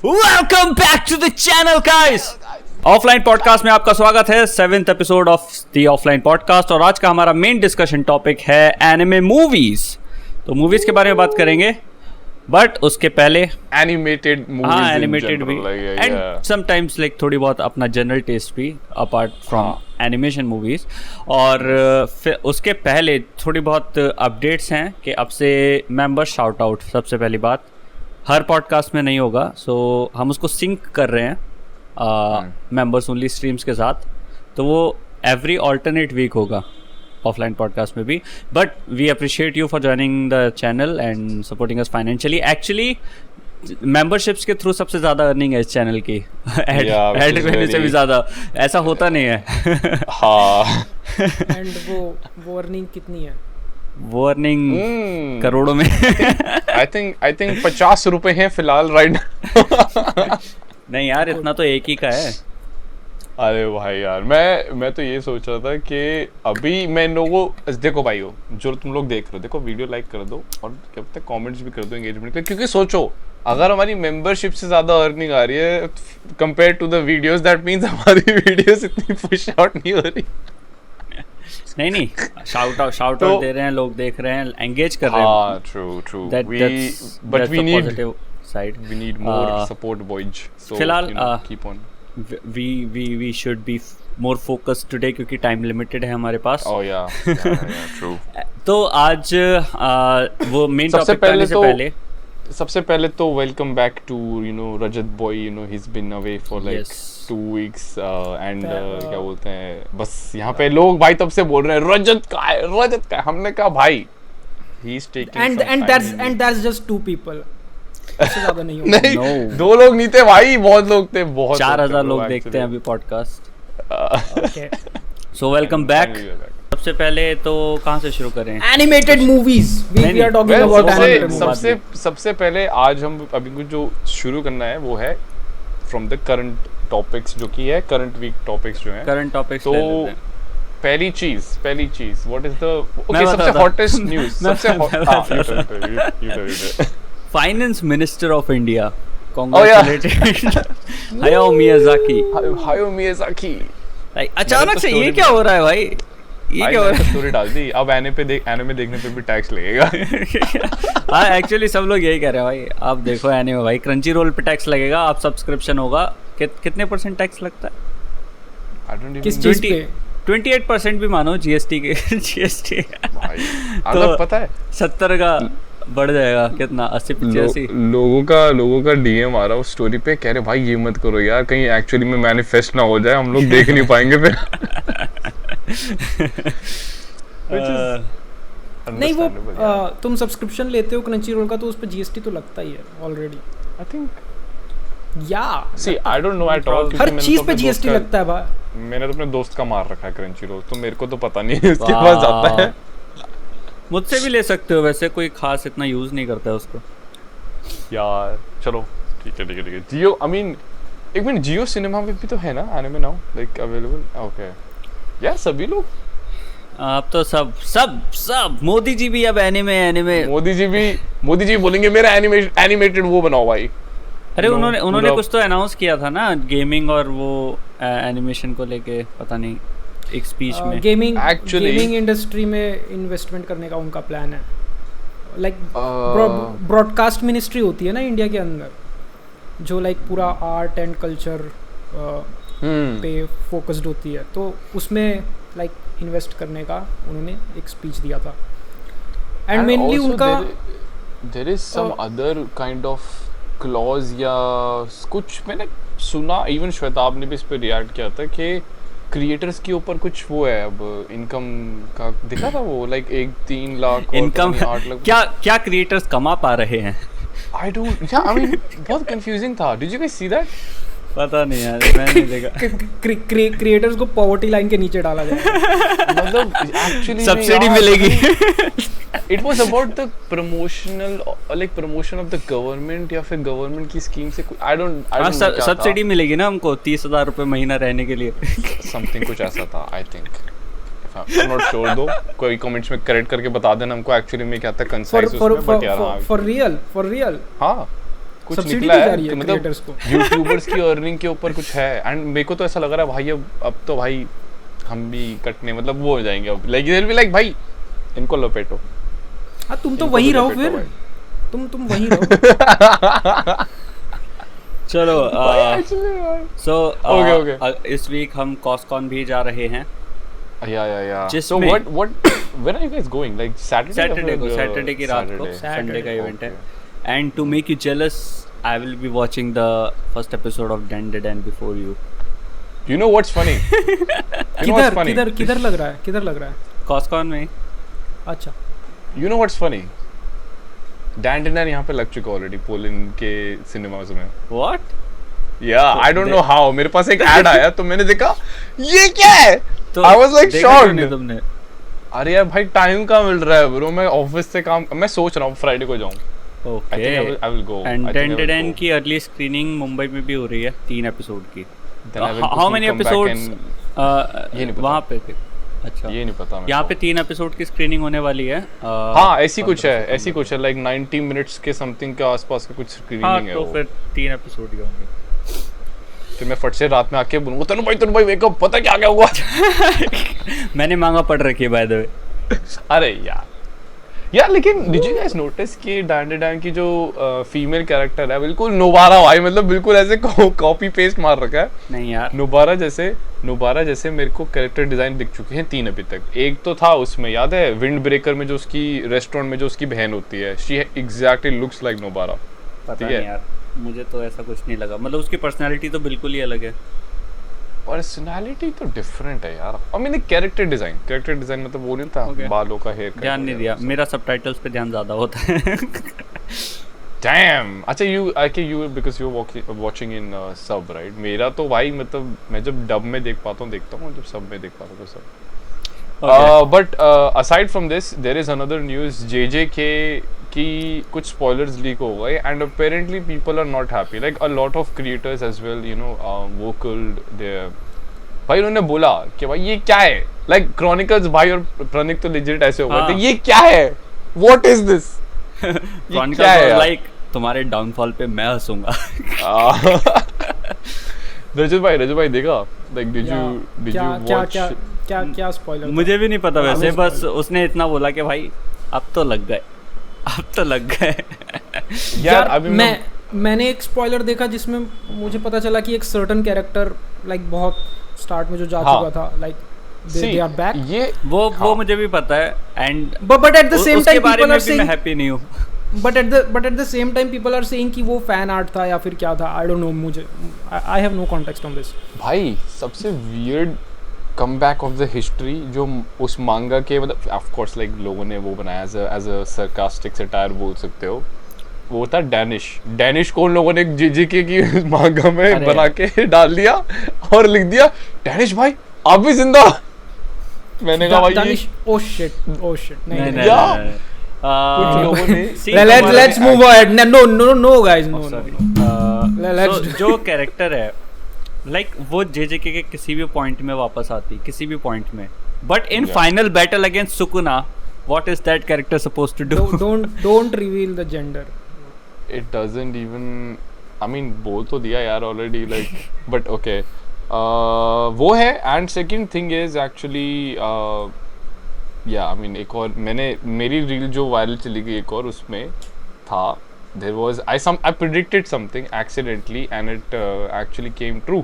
Welcome back to the channel, guys. Offline podcast में आपका स्वागत है 7th episode of the offline podcast. और आज का हमारा मेन डिस्कशन टॉपिक है एनिमे मूवीज। तो मूवीज के बारे में बात करेंगे, बट उसके पहले एनिमेटेड मूवीज, हाँ एनिमेटेड भी, एंड समटाइम्स लाइक थोड़ी बहुत अपना जनरल टेस्ट भी अपार्ट फ्रॉम एनिमेशन मूवीज। और फिर उसके पहले थोड़ी बहुत अपडेट्स हैं कि अब से मेंबर शाउट आउट सबसे पहली बात हर पॉडकास्ट में नहीं होगा, सो हम उसको सिंक कर रहे हैं मेंबर्स ओनली स्ट्रीम्स के साथ। तो वो एवरी ऑल्टरनेट वीक होगा ऑफलाइन पॉडकास्ट में भी। But we appreciate you for joining the channel and supporting us financially. Actually memberships के थ्रू सबसे ज़्यादा अर्निंग है इस चैनल की, ऐड करने से भी ज़्यादा। ऐसा होता नहीं है। हाँ। एंड वो अर्निंग कितनी है? वो अर्निंग करोड़ों में। आई थिंक 50 रुपए हैं फिलहाल राइट। नहीं यार, इतना तो एक ही का है। अरे भाई यार, मैं तो ये सोच रहा था कि अभी मैं लोगों देखो भाई हो जो तुम लोग देख रहे हो, देखो वीडियो लाइक कर दो और क्या पता कमेंट्स भी कर दो एंगेजमेंट के लिए। क्योंकि सोचो अगर हमारी मेंबरशिप से ज्यादा अर्निंग आ रही है compare to the videos, that means हमारी वीडियोस इतनी पुश आउट नहीं हो रही। नहीं शाउट आउट दे रहे हैं, लोग देख रहे हैं, एंगेज कर रहे हैं। हां true but we need side, we need more support boys. So फिलहाल keep on. we should be more focused today क्योंकि टाइम लिमिटेड है हमारे पास। Oh yeah, true. तो आज वो मेन टॉपिक करने से पहले सबसे पहले तो welcome back to Rajat boy. he's been away for like 2 weeks and क्या बोलते हैं, बस यहाँ पे लोग भाई तब से बोल रहे हैं रजत का है। हमने कहा भाई he's taking and that's just 2 people. इससे ज्यादा नहीं होगा। नहीं, 2 लोग नहीं थे भाई, बहुत लोग थे, बहुत 4000 लोग देखते हैं अभी पॉडकास्ट। So welcome back. सबसे पहले तो कहाँ से शुरू करें? Animated movies. We are talking about animated movies. सबसे पहले आज हम अभी कुछ जो शुरू करना है वो है फ्रॉम द करंट टॉपिक्स, जो कि है करंट वीक टॉपिक्स जो हैं। करंट टॉपिक्स तो पहली चीज व्हाट इज द सबसे हॉटेस्ट न्यूज़? सबसे finance minister of India, congratulated Hayao Miyazaki. अचानक से ये क्या हो रहा है भाई? ये क्या हो रहा है? स्टोरी डाल दी। अब एनिमे देखने पे भी टैक्स लगेगा। हाँ एक्चुअली सब लोग यही कह रहे हैं भाई। आप देखो एनिमे भाई, क्रंची रोल पे टैक्स लगेगा, आप सब्सक्रिप्शन होगा कितने % टैक्स लगता है? किस चीज पे? 28% भी मानो जीएसटी के। जीएसटी तो पता है 70 का बढ़ जाएगा, कितना 80-85 लोगों का डीएम आ रहा उस स्टोरी पे, कह रहे भाई ये मत करो यार, कहीं एक्चुअली में मैनिफेस्ट ना हो जाए, हम लोग देख नहीं पाएंगे फिर। नहीं वो तुम सब्सक्रिप्शन लेते हो क्रंची रोल का तो उस पे जीएसटी तो लगता ही है already. I think see I don't know at all. हर चीज पे जीएसटी लगता है भाई। मैंने तो अपने दोस्त का मार रखा है क्रंची रोल, तो मेरे को तो पता नहीं है, उसके पास जाता है। मुझसे भी ले सकते हो, वैसे कोई खास इतना यूज नहीं करता है उसको यार। चलो ठीक है। जियो आई मीन एक मिनट, जियो सिनेमा में भी तो है ना anime now like available? Okay यार सभी लोग अब तो सब मोदी जी भी अब एनिमे मोदी जी बोलेंगे मेरा एनिमेटेड वो बनाओ भाई। अरे उन्होंने कुछ तो अनाउंस किया था ना गेमिंग और वो एनिमेशन को लेके, पता नहीं एक स्पीच में। गेमिंग इंडस्ट्री में इन्वेस्टमेंट करने का उनका प्लान है। लाइक ब्रॉडकास्ट मिनिस्ट्री होती है ना इंडिया के अंदर, जो लाइक पूरा आर्ट एंड कल्चर पे फोकस्ड होती है, तो उसमें लाइक इन्वेस्ट करने का उन्होंने एक स्पीच दिया था। एंड मेनली उनका there is some other kind of clause या कुछ मैंने सुना, इवन श्वेताब ने भी इस पे रिएक्ट किया था कि क्रिएटर्स के ऊपर कुछ वो है अब इनकम का दिखा था वो लाइक 3 लाख इनकम 8 लाख क्या क्रिएटर्स कमा पा रहे हैं। आई मीन बहुत कंफ्यूजिंग था। Did you guys see that? पता नहीं यार, मैंने नहीं देखा। क्रिएटर्स को पॉवर्टी लाइन के नीचे डाला जाएगा। मतलब एक्चुअली सब्सिडी मिलेगी। It was about the promotion of the government या फिर गवर्नमेंट की स्कीम से आई डोंट सब्सिडी मिलेगी ना हमको 30,000 रुपए महीना रहने के लिए। समथिंग कुछ ऐसा था I think. I am not sure दो, कोई कमेंट्स में करेक्ट करके बता देना हमको एक्चुअली में क्या था कंसाइज उसमें, बट यार फॉर रियल हां कुछ Subsidy निकला दी जा है रही है कि मतलब creators को। यूट्यूबर्स की अर्निंग के ऊपर कुछ है एंड मेरे को तो ऐसा लग रहा है भाई अब तो भाई हम भी कटने मतलब वो हो जाएंगे अब like they will be like भाई इनको लपेटो। हाँ तुम तो इनको वही भी रहो लपेटो फिर, भाई। तुम वही रहो। चलो सो Okay. इस वीक हम कॉस्कॉन भी जा रहे हैं। या सो जिसमें- what when are you guys going like Saturday की रात को संडे का इवेंट है। And to make you jealous I will be watching the first episode of Dandadan and before you. You know what's funny किधर लग रहा है? Coscon में। अच्छा you know what's funny Dandadan यहाँ पे लग चुका ऑलरेडी पोलैंड के सिनेमास में। What? Yeah I don't know how मेरे पास एक ऐड आया तो मैंने देखा ये क्या है तो आई वाज लाइक देखा क्यों शॉक्ड। नहीं तुमने? अरे यार भाई टाइम कहाँ मिल रहा है ब्रो, मैं ऑफिस से काम मैं सोच रहा हूँ फ्राइडे को जाऊँ। Okay I will go. And I think I will डेंडेड go. की अर्ली स्क्रीनिंग मुंबई में भी हो रही है 3 एपिसोड की। Then I will how many come back episodes and- ये नहीं पता। वहाँ पे थे? अच्छा ये नहीं पता मेरे यहाँ को। पे 3 एपिसोड की स्क्रीनिंग होने वाली है। हाँ ऐसी कुछ है ऐसी कुछ है लाइक 90 मिनट्स के समथिंग के आसपास का कुछ हाँ स्क्रीनिंग है तो वो। फिर 3 एपिसोड ही होंगे। फिर मैं फट से रात में आके बोलूँगा तनु भाई वेकअप पता क्या क्या हुआ। मैंने मांगा पढ़ रखी है बाय द वे। अरे यार लेकिन डिड यू गाइस नोटिस कि डैंडेड की जो फीमेल कैरेक्टर है बिल्कुल नोबारा भाई मतलब बिल्कुल ऐसे कॉपी पेस्ट मार रखा है। नहीं यार नोबारा जैसे मेरे को कैरेक्टर डिजाइन दिख चुके हैं 3 अभी तक। एक तो था उसमें याद है विंड ब्रेकर में जो उसकी रेस्टोरेंट में जो उसकी बहन होती है she exactly looks like Nobara. पता नहीं यार मुझे तो ऐसा कुछ नहीं लगा, मतलब उसकी पर्सनालिटी तो बिल्कुल ही अलग है। पर्सनालिटी तो डिफरेंट है यार। आई मीन कैरेक्टर डिजाइन मतलब वो नहीं था Okay. बालों का हेयर ध्यान नहीं दिया, मेरा सबटाइटल्स पे ध्यान ज्यादा होता है। डैम अच्छा यू बिकॉज़ यू वाचिंग इन सब राइट। मेरा तो भाई मतलब मैं जब डब में देखता हूँ जब सब में देख पाता हूँ तो सब। But aside from this there is another news JJK की कुछ स्पॉयलर्स लीक हो गए and apparently people are not happy like a lot of creators as well you know vocal there. भाई उन्होंने बोला कि भाई ये क्या है लाइक क्रॉनिकल्स भाई और प्रणिक तो लेजिट ऐसे हो गए थे ये क्या है what is this chronicles like तुम्हारे डाउनफॉल पे मैं हंसूंगा। रजत भाई देखा लाइक डिड यू वॉच क्या स्पॉइलर? मुझे भी नहीं पता वैसे, बस उसने इतना बोला कि भाई अब तो लग गए। यार अभी मैंने एक स्पॉइलर देखा जिसमें मुझे पता चला कि एक सर्टेन कैरेक्टर लाइक बहुत स्टार्ट में जो जा चुका था लाइक दे आर बैक। ये वो मुझे भी पता है and but at the same time people are मैं सेइंग हैप्पी नहीं हूँ। But at the same time people are saying कि वो फैन आर्ट था या फिर क्या था। आई डोंट नो, मुझे I have no context on this. भाई सबसे weird comeback of the history जो उस मांगा के मतलब ऑफ कोर्स लाइक लोगों ने वो बनाया एज अ सरकास्टिक सटायर बोल सकते हो। वो था डैनिश को उन लोगों ने JJK की मांगा में बना के डाल दिया और लिख दिया डैनिश भाई आप भी जिंदा। मैंने कहा भाई ओह शिट नहीं लोगों ने let's move ahead. No guys, no. जो कैरेक्टर है लाइक वो JJK के किसी भी पॉइंट में वापस आती, किसी भी पॉइंट में, but in final battle against Sukuna what is that character supposed to do? Don't reveal the gender. It doesn't even I mean बोल तो दिया यार ऑलरेडी लाइक बट ओके वो है। And second thing is actually या I mean एक और मैंने मेरी रील जो वायरल चली गई एक और उसमें था there was I predicted something accidentally and it actually came true.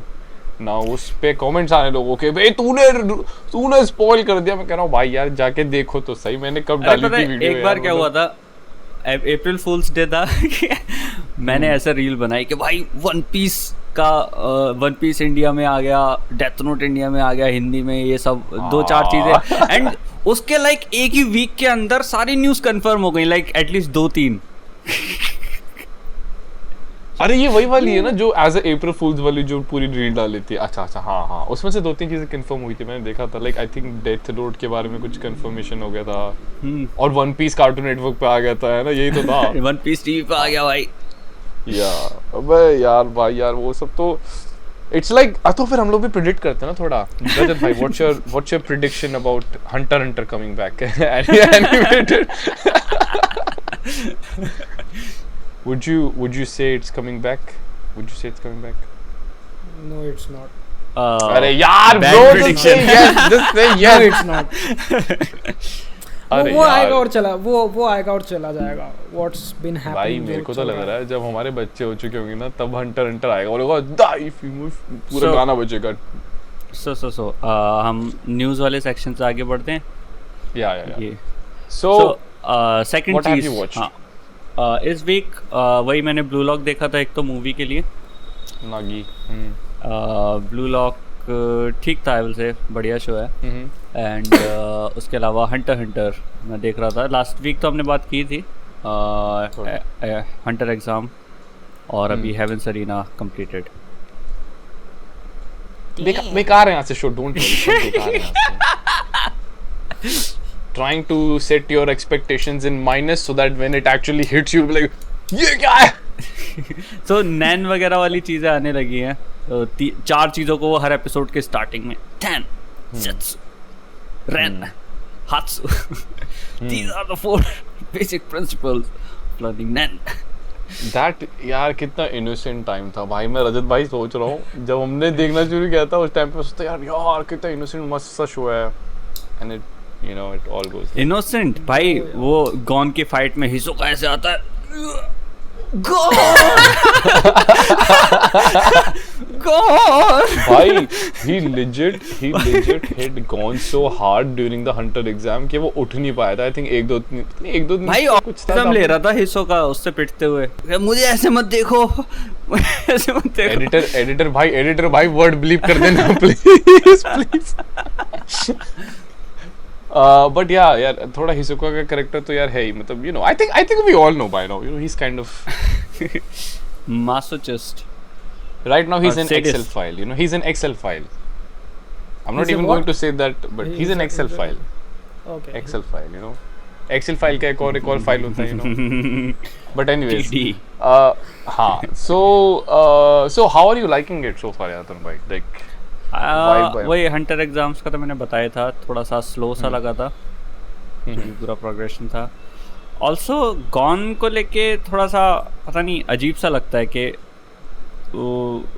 Now उस पे कमेंट्स आने लोगों के भाई तूने स्पॉइल कर दिया। मैं कह रहा हूँ भाई यार जाके देखो तो सही मैंने कब डाली थी वीडियो। एक बार क्या हुआ था अप्रैल फूल्स डे था मैंने ऐसा रील बनाई कि भाई वन पीस इंडिया में आ गया, डेथ नोट इंडिया में आ गया हिंदी में, ये सब 2-4 चीजें एंड उसके लाइक एक ही वीक के अंदर सारी न्यूज कंफर्म हो गई लाइक एटलीस्ट 2-3। अरे ये वही वाली है ना जो एज अप्रैल फूल्स वाली जो पूरी रील डाली थी। अच्छा हाँ उसमें से 2-3 चीजें कंफर्म हुई थी मैंने देखा था like I think death note के बारे में कुछ कंफर्मेशन हो गया था और वन पीस कार्टून नेटवर्क पे आ गया था है ना यही तो था। वन पीस टीवी पे आ गया भाई अबे यार भाई यार वो सब तो इट्स लाइक तो फिर हम लोग भी प्रेडिक्ट करते हैं ना थोड़ा। रजत भाई what's your prediction about Hunter coming back animated? Would you say it's coming back? Would you say it's coming back? No, it's not. अरे यार bad bro, just prediction. say yes, just say No, yes. it's not. अरे वो यार आएगा और चला वो आएगा और चला जाएगा. What's been भाई happening? मेरे जो को तो चल लग रहा रहा है जब हमारे बच्चे हो चुके होंगे ना तब हंटर आएगा और होगा दाई पूरा So- गाना बजेगा. सो हम न्यूज़ वाले सेक्शन से आगे बढ़ते हैं. या ये So सेकंड what have चीज you watched? हाँ, इस वीक वही मैंने ब्लू लॉक देखा था एक तो मूवी के लिए. नागी. ब्लू लॉक ठीक था आई विल से, बढ़िया शो है. एंड उसके अलावा हंटर मैं देख रहा था. लास्ट वीक तो हमने बात की थी हंटर एग्ज़ाम और अभी हेवन सरीना कंप्लीटेड. बेकार है यहाँ से शो. डोंट वरी, बेकार है यहाँ से. Trying to set your expectations in minus so that when it actually hits you, you'll be like, ये क्या है? तो नैन वगैरह वाली चीज़ें आने लगी हैं. तो 4 चीज़ों को वो हर एपिसोड के स्टार्टिंग में ten zetsu ren hatsu these are the 4 basic principles of learning Nen. That यार कितना innocent टाइम था भाई. मैं रजत भाई सोच रहा हूँ जब हमने देखना शुरू किया था उस टाइम पे सोचता यार कितना innocent मस्त सा शो है. And it you know it all goes innocent भाई. वो गॉन की फाइट में हिसोका ऐसे आता है गॉन भाई. he legit hit Gon so hard during the hunter exam कि वो उठ नहीं पाया था. I think एक दो दिन भाई कुछ था. ऑप्शन ले रहा था हिसोका उससे पिटते हुए. मुझे ऐसे मत देखो ऐसे मत देखो. एडिटर भाई वर्ड ब्लीप कर देना प्लीज. बट यार थोड़ा हिसोका का कैरेक्टर तो यार है ही. मतलब you know I think we all know by now. You know he is kind of masochist. right now he's an sadist. Excel file. You know he's an Excel file. I'm not He's a even what? going to say that, but he's an Excel file. Okay. Excel file, you know. Excel file का एक और file होता है, you know. But anyways, TD. हाँ. So how are you liking it so far, Yatan bhai? Like vibe. वही Hunter exams का तो मैंने बताया था. थोड़ा सा स्लो सा लगा था क्योंकि पूरा प्रोग्रेशन था. ऑल्सो गॉन को लेके थोड़ा सा पता नहीं अजीब सा लगता है कि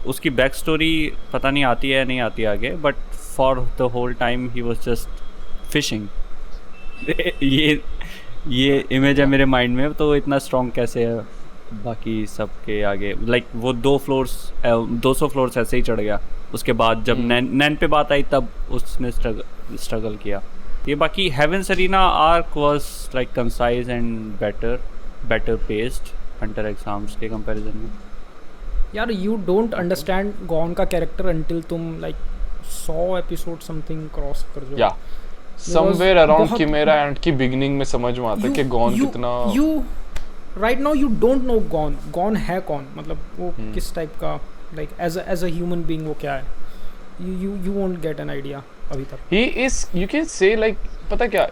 उसकी बैक स्टोरी पता नहीं आती है नहीं आती आगे. But for the whole time he was just fishing. ये इमेज है मेरे माइंड में. तो इतना स्ट्रॉन्ग कैसे है बाकी सब के आगे. लाइक वो 200 फ्लोर्स ऐसे ही चढ़ गया. उसके बाद जब नैन पे बात आई तब उसने स्ट्रगल किया. ये बाकी heavens arena arc was like concise and better paced hunter exams के कंपैरिजन में. यार यू डोंट अंडरस्टैंड गॉन का कैरेक्टर अंटिल तुम लाइक 100 एपिसोड समथिंग क्रॉस कर जाओ. या समवेयर अराउंड किमेरा एंड की बिगिनिंग में समझ में आता है कि गॉन कितना you right now you don't know Gon है कौन. मतलब वो किस टाइप का like as a human being वो क्या है. you won't get an idea अभी तक. He is, you can say like, पता क्या,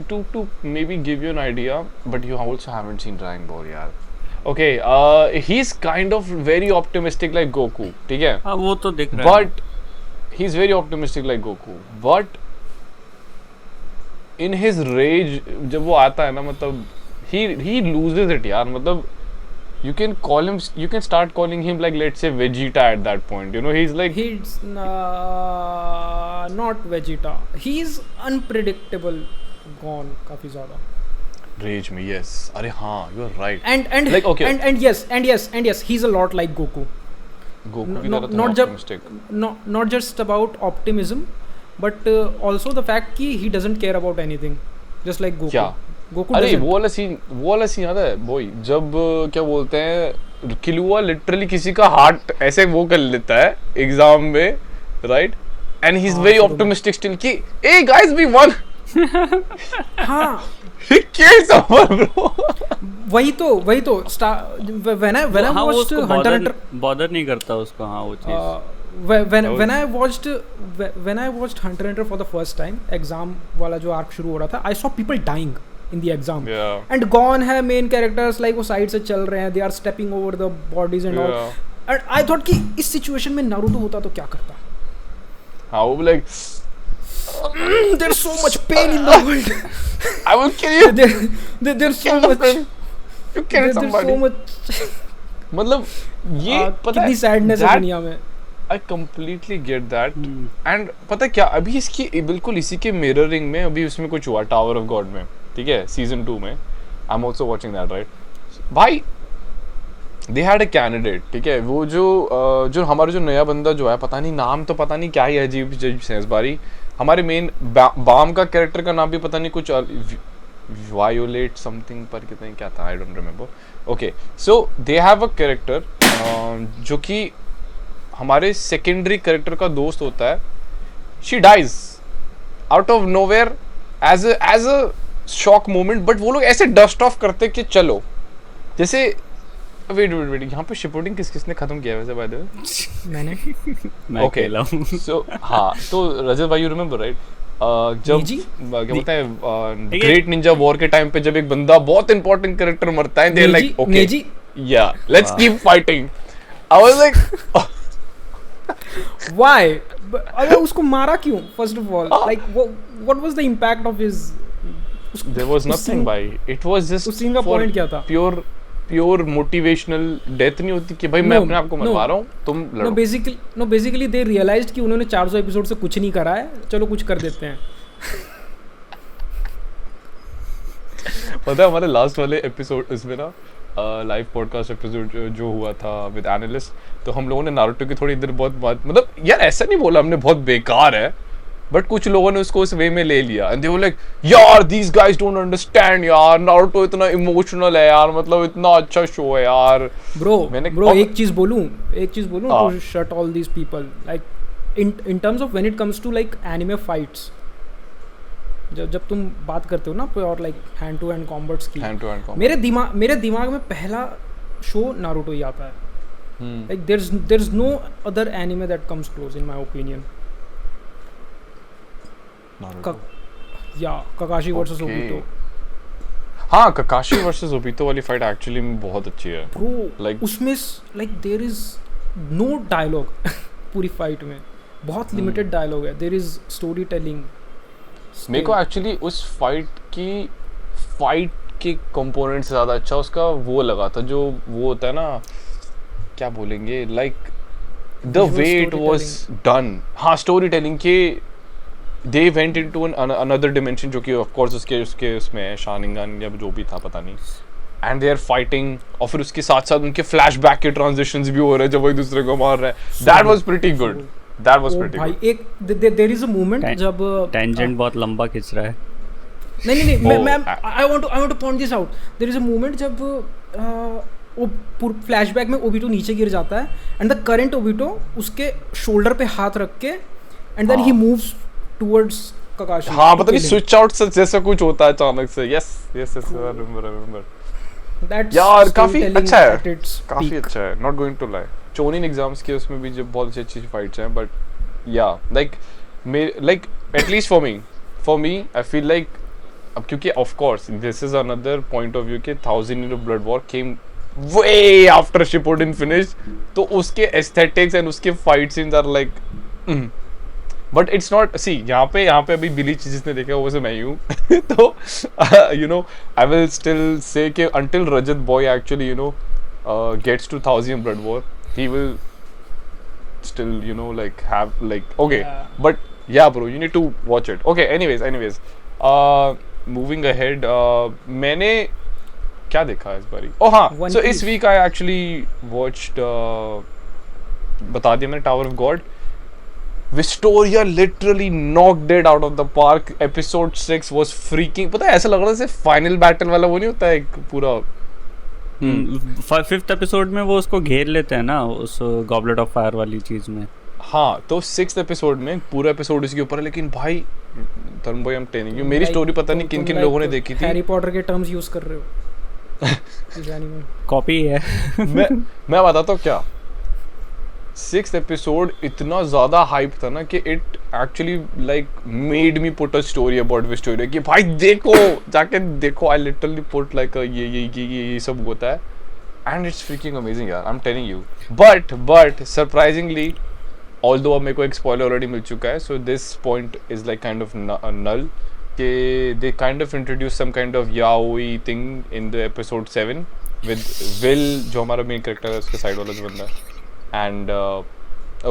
to maybe give you an idea, but you also haven't seen Dragon Ball यार. Okay, he's kind of very optimistic like Goku, ठीक है? हाँ वो तो दिख रहा है. But he's very optimistic like Goku. But in his rage, जब वो आता है ना, मतलब he loses it यार. मतलब you can start calling him like, let's say, Vegeta at that point. You know, he's like, he's not Vegeta. He's unpredictable. Gone काफी ज़्यादा. rage में, yes. अरे हाँ, you are right. And like, okay. and yes, he's a lot like Goku. Goku की तरह तो not optimistic. not just about optimism, but also the fact कि he doesn't care about anything, just like Goku. क्या? Goku अरे doesn't. वो वाला scene याद है बोई, जब क्या बोलते हैं, किलुआ लिटरली किसी का हार्ट ऐसे वो कर लेता है एग्जाम में, right? And he is very optimistic still कि ए गाइस वी वन. हाँ he cares about bro. वही तो when I watched Hunter Hunter, bother नहीं करता उसको. हाँ वो चीज when I watched Hunter Hunter for the first time, exam वाला जो आर्क शुरू हो रहा था, I saw people dying in the exam. Yeah. And gone है main characters like वो साइड से चल रहे हैं, they are stepping over the bodies and all. And I thought कि इस situation में नारुतो होता तो क्या करता. हाँ वो like There's so much pain in the world. I will kill you. There's so much. You killed There's somebody. so much मतलब ये पता है कितनी सैडनेस है that- दुनिया में. I completely get that. And पता है क्या अभी इसकी बिल्कुल इसी के मिररिंग में अभी उसमें कुछ हुआ टावर ऑफ गॉड में, ठीक है, सीजन 2 में. I am also watching that right भाई. दे हैड अ कैंडिडेट, ठीक है, वो जो हमारा जो नया बंदा जो है, पता नहीं नाम तो पता नहीं क्या ही अजीब से इस बारी. हमारे मेन बाम का कैरेक्टर का नाम भी पता नहीं कुछ वायोलेट समथिंग पर कितने क्या था, I don't remember. Okay so they have a character जो कि हमारे सेकेंडरी कैरेक्टर का दोस्त होता है. She dies out of nowhere as a shock moment. But वो लोग ऐसे डस्ट ऑफ करते कि चलो जैसे वेट यहाँ पे शिपोर्टिंग किसने खत्म किया वैसे बाय द वे. मैंने मैं Okay. अकेला हूँ. सो हाँ तो रजत भाई यू रिमेम्बर राइट जब निजी? क्या बोलते हैं ग्रेट निंजा वॉर के टाइम पे जब एक बंदा बहुत इंपॉर्टेंट कैरेक्टर मरता है, दे लाइक ओके नेजी या let's keep fighting. I was like why. अरे उसको मारा क्यों first of all. Like what was the impact of his. There was nothing भाई, इट वाज जस्ट उस सीन का point क्या था? प्योर मोटिवेशनल डेथ नहीं होती कि भाई मैं अपने आप को मरवा रहा हूँ, तुम लड़ो. बेसिकली दे रियलाइज्ड कि उन्होंने 400 एपिसोड से कुछ नहीं करा है, चलो कुछ कर देते हैं. पता है हमारे लास्ट वाले एपिसोड इसमें ना लाइव पॉडकास्ट एपिसोड जो हुआ था विद एनालिस्ट, तो हम लोगों ने नारुतो की थोड़ी इधर बहुत बात, मतलब यार ऐसा नहीं बोला हमने बहुत बेकार है, बट कुछ लोगों ने उसको उस वे में ले लिया. एंड दे वर लाइक यार दीस गाइस डोंट अंडरस्टैंड यार, नारुतो इतना इमोशनल है यार, मतलब इतना अच्छा शो है यार. ब्रो मैंने एक चीज बोलूं to shut all these people. Like in terms of when it comes to like anime fights, जब तुम बात करते हो ना और like hand to hand combats की, हैंड टू हैंड मेरे दिमाग में पहला शो नारुतो ही आता है. Like there is no other anime that comes close in my opinion. Kakashi versus Obito. हाँ ककाशी वर्सेस ओबितो वाली फाइट एक्चुअली में बहुत अच्छी है ब्रो. Like- उसमें like there is no dialogue पूरी फाइट में, बहुत लिमिटेड डायलॉग है. There is story telling. मेरे को एक्चुअली उस फाइट के कंपोनेंट से ज़्यादा अच्छा उसका वो लगा था जो वो होता है ना, क्या बोलेंगे, like the way it was done. हाँ स्टोरी टेलिंग के they went into another dimension जो कि ऑफ कोर्स उसके उसमें शानिंगन या जो भी था पता नहीं, एंड दे आर फाइटिंग, और फिर उसके साथ साथ उनके फ्लैशबैक के ट्रांजिशंस भी हो रहे हैं जब वो एक दूसरे को मार रहे हैं. That was pretty good. That was pretty भाई गुड. एक देयर इज अ मोमेंट जब टेंजेंट बहुत लंबा खिंच रहा है. नहीं मैं Oh, I want to point this out. There is a moment जब वो फ्लैशबैक में ओबिटो नीचे गिर जाता है एंड द करंट ओबिटो उसके शोल्डर पे हाथ रख के and then he moves towards Kakashi. हाँ पता नहीं स्विच आउट जैसा कुछ होता है अचानक से. Yes yes yes I remember. That's यार काफी storytelling अच्छा है, at its काफी peak. अच्छा है, not going to lie. Chunin exams के उसमें भी जब बहुत अच्छी फाइट्स हैं, but yeah like at least for me I feel like अब क्योंकि of course this is another point of view के 1000 Year of Blood War came way after Shippuden finish, तो उसके एस्थेटिक्स एंड उसके fight scenes are like, but it's not see यहाँ पे अभी बिली जिसने देखा वो से मैं ही हूँ. तो you know I will still say कि until Rajat boy actually you know gets to 1000 Blood War, he will still you know like have like okay Yeah. but yeah bro you need to watch it. Okay anyways moving ahead, मैंने क्या देखा इस बारी. oh हाँ One so Piece. इस week I actually watched बता दिया मैंने tower of God. Vistoria literally knocked it out of the park. Episode 6 was freaking, पता है ऐसा लग रहा था जैसे फाइनल बैटल वाला वो नहीं होता है एक पूरा. 5th एपिसोड में वो उसको घेर लेते हैं ना उस गॉबलेट ऑफ फायर वाली चीज में. हाँ तो 6th एपिसोड में पूरा एपिसोड इसके ऊपर है, लेकिन भाई धर्म भाई हम टेलिंग यू मेरी स्टोरी पता नहीं किन किन लोगों ने देखी थी. हैरी पॉटर के टर्म्स यूज कर रहे हो इस एनीमे. कॉपी है. मैं बताता हूँ क्या. 6th एपिसोड इतना ज्यादा हाइप था ना कि it actually like made me put a story about Wistoria कि भाई देखो जाके देखो. आई लिटरली पुट लाइक ये सब होता है एंड इट्स फ्रीकिंग अमेजिंग यार, I am telling you. But surprisingly although अब मेरे को एक स्पॉइलर ऑलरेडी मिल चुका है, so this point is like kind of null के they kind of introduce some kind of yaoi thing in the episode 7 with Will जो हमारा मेन कैरेक्टर है उसके साइड वाला जो बंदा है and